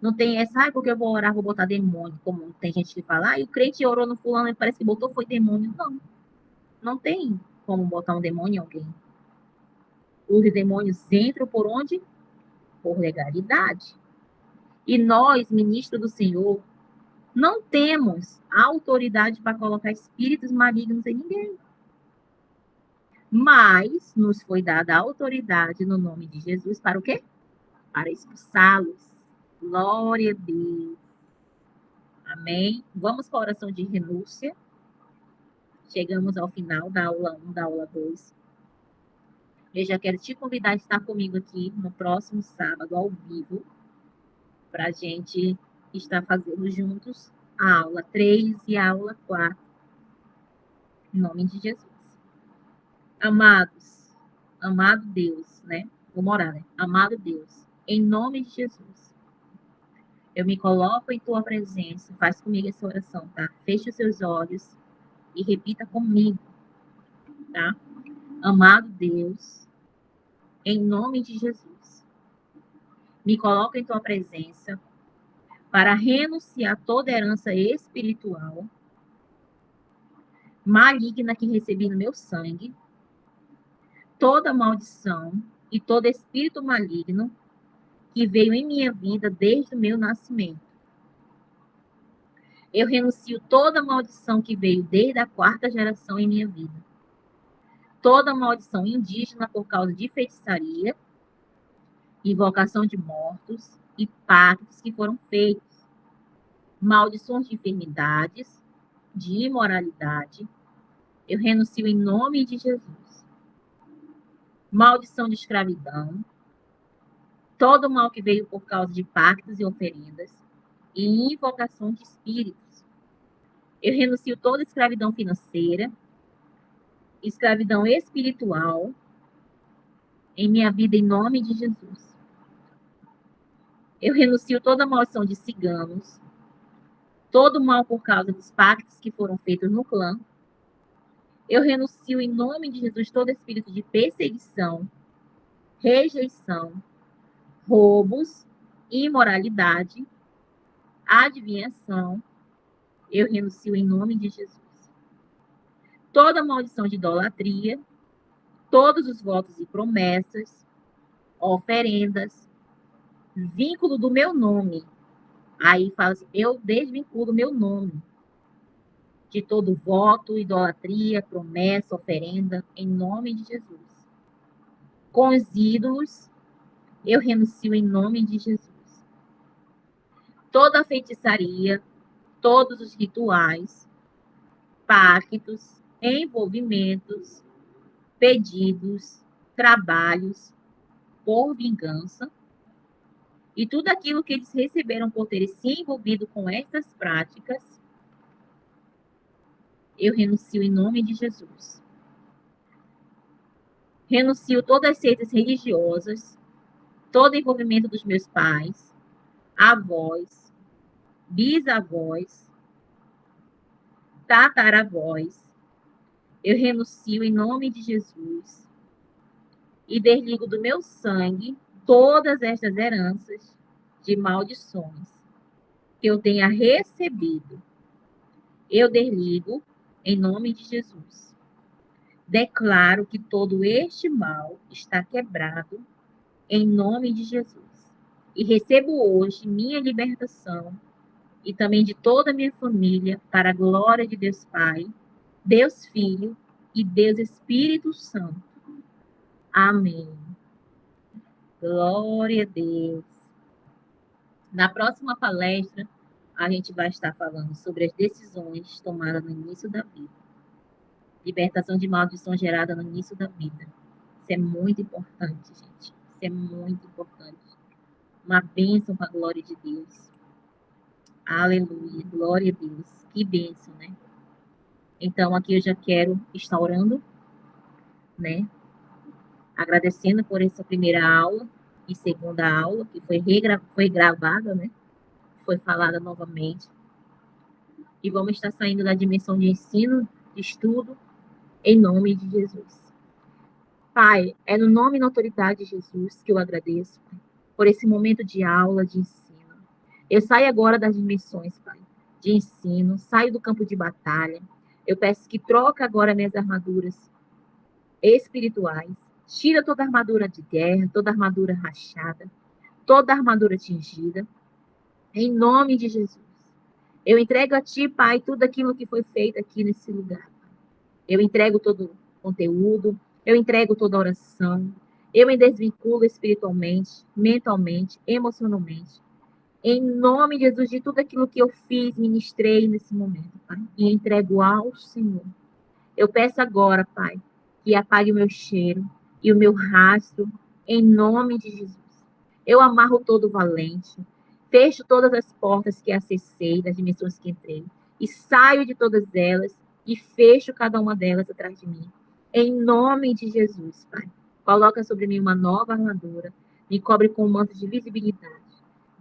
Não tem essa, porque eu vou orar, vou botar demônio, como tem gente que fala, e o crente orou no fulano e parece que botou foi demônio. Não, não tem como botar um demônio em alguém. Os demônios entram por onde? Por legalidade. E nós, ministros do Senhor, não temos autoridade para colocar espíritos malignos em ninguém. Mas nos foi dada a autoridade no nome de Jesus para o quê? Para expulsá-los. Glória a Deus. Amém? Vamos para a oração de renúncia. Chegamos ao final da aula 1, da aula 2. Eu já quero te convidar a estar comigo aqui no próximo sábado, ao vivo, para a gente estar fazendo juntos a aula 3 e a aula 4. Em nome de Jesus. Amados, amado Deus, né? Vou morar, né? Amado Deus, em nome de Jesus, eu me coloco em tua presença. Faz comigo essa oração, tá? Feche os seus olhos e repita comigo, tá? Amado Deus, em nome de Jesus, me coloco em tua presença para renunciar toda herança espiritual maligna que recebi no meu sangue, toda maldição e todo espírito maligno que veio em minha vida desde o meu nascimento. Eu renuncio toda maldição que veio desde a 4ª geração em minha vida. Toda maldição indígena por causa de feitiçaria, invocação de mortos e pactos que foram feitos. Maldições de enfermidades, de imoralidade, eu renuncio em nome de Jesus. Maldição de escravidão, todo o mal que veio por causa de pactos e oferendas, e invocação de espíritos. Eu renuncio toda escravidão financeira, escravidão espiritual, em minha vida em nome de Jesus. Eu renuncio toda maldição de ciganos, todo mal por causa dos pactos que foram feitos no clã. Eu renuncio em nome de Jesus todo espírito de perseguição, rejeição, roubos, imoralidade, adivinhação. Eu renuncio em nome de Jesus. Toda maldição de idolatria, todos os votos e promessas, oferendas, vínculo do meu nome. Aí fala assim, eu desvinculo meu nome de todo voto, idolatria, promessa, oferenda, em nome de Jesus. Com os ídolos, eu renuncio em nome de Jesus. Toda a feitiçaria, todos os rituais, pactos, envolvimentos, pedidos, trabalhos por vingança e tudo aquilo que eles receberam por terem se envolvido com estas práticas, eu renuncio em nome de Jesus. Renuncio todas as seitas religiosas, todo envolvimento dos meus pais, avós, bisavós, tataravós. Eu renuncio em nome de Jesus e desligo do meu sangue todas estas heranças de maldições que eu tenha recebido. Eu desligo em nome de Jesus. Declaro que todo este mal está quebrado em nome de Jesus. E recebo hoje minha libertação e também de toda a minha família para a glória de Deus Pai, Deus Filho e Deus Espírito Santo. Amém. Glória a Deus. Na próxima palestra, a gente vai estar falando sobre as decisões tomadas no início da vida. Libertação de maldição gerada no início da vida. Isso é muito importante, gente. Isso é muito importante. Uma bênção para a glória de Deus. Aleluia. Glória a Deus. Que bênção, né? Então, aqui eu já quero estar orando, né? Agradecendo por essa primeira aula e segunda aula, que foi gravada, né? Foi falada novamente. E vamos estar saindo da dimensão de ensino, de estudo, em nome de Jesus. Pai, é no nome e na autoridade de Jesus que eu agradeço, Pai, por esse momento de aula, de ensino. Eu saio agora das dimensões, Pai, de ensino, saio do campo de batalha. Eu peço que troque agora minhas armaduras espirituais. Tira toda a armadura de guerra, toda a armadura rachada, toda a armadura tingida, em nome de Jesus. Eu entrego a Ti, Pai, tudo aquilo que foi feito aqui nesse lugar. Eu entrego todo o conteúdo, eu entrego toda a oração, eu me desvinculo espiritualmente, mentalmente, emocionalmente. Em nome de Jesus, de tudo aquilo que eu fiz, ministrei nesse momento, Pai, e entrego ao Senhor. Eu peço agora, Pai, que apague o meu cheiro e o meu rastro, em nome de Jesus. Eu amarro todo valente, fecho todas as portas que acessei, das dimensões que entrei, e saio de todas elas e fecho cada uma delas atrás de mim. Em nome de Jesus, Pai. Coloca sobre mim uma nova armadura, me cobre com um manto de visibilidade.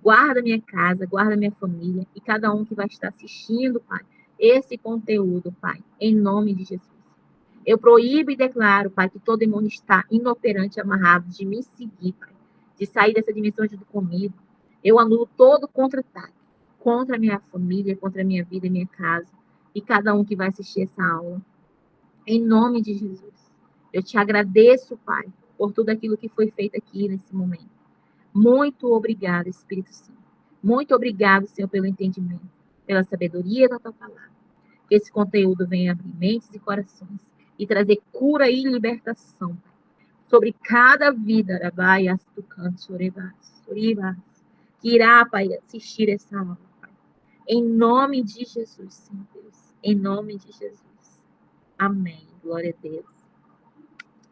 Guarda minha casa, guarda minha família e cada um que vai estar assistindo, Pai, esse conteúdo, Pai, em nome de Jesus. Eu proíbo e declaro, Pai, que todo demônio está inoperante, amarrado de me seguir, Pai, de sair dessa dimensão junto comigo. Eu anulo todo contra-ataque contra a minha família, contra a minha vida e minha casa, e cada um que vai assistir essa aula. Em nome de Jesus. Eu te agradeço, Pai, por tudo aquilo que foi feito aqui nesse momento. Muito obrigada, Espírito Santo. Muito obrigado, Senhor, pelo entendimento, pela sabedoria da tua palavra. Que esse conteúdo venha abrir mentes e corações e trazer cura e libertação, Pai, sobre cada vida, Rabai, Astucan, Sorevas, que irá, Pai, assistir essa aula, Pai. Em nome de Jesus, Senhor Deus. Em nome de Jesus. Amém. Glória a Deus.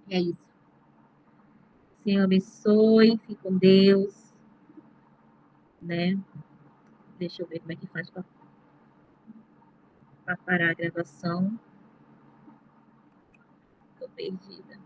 É isso. Senhor abençoe, fique com Deus, né? Deixa eu ver como é que faz para parar a gravação. Tô perdida.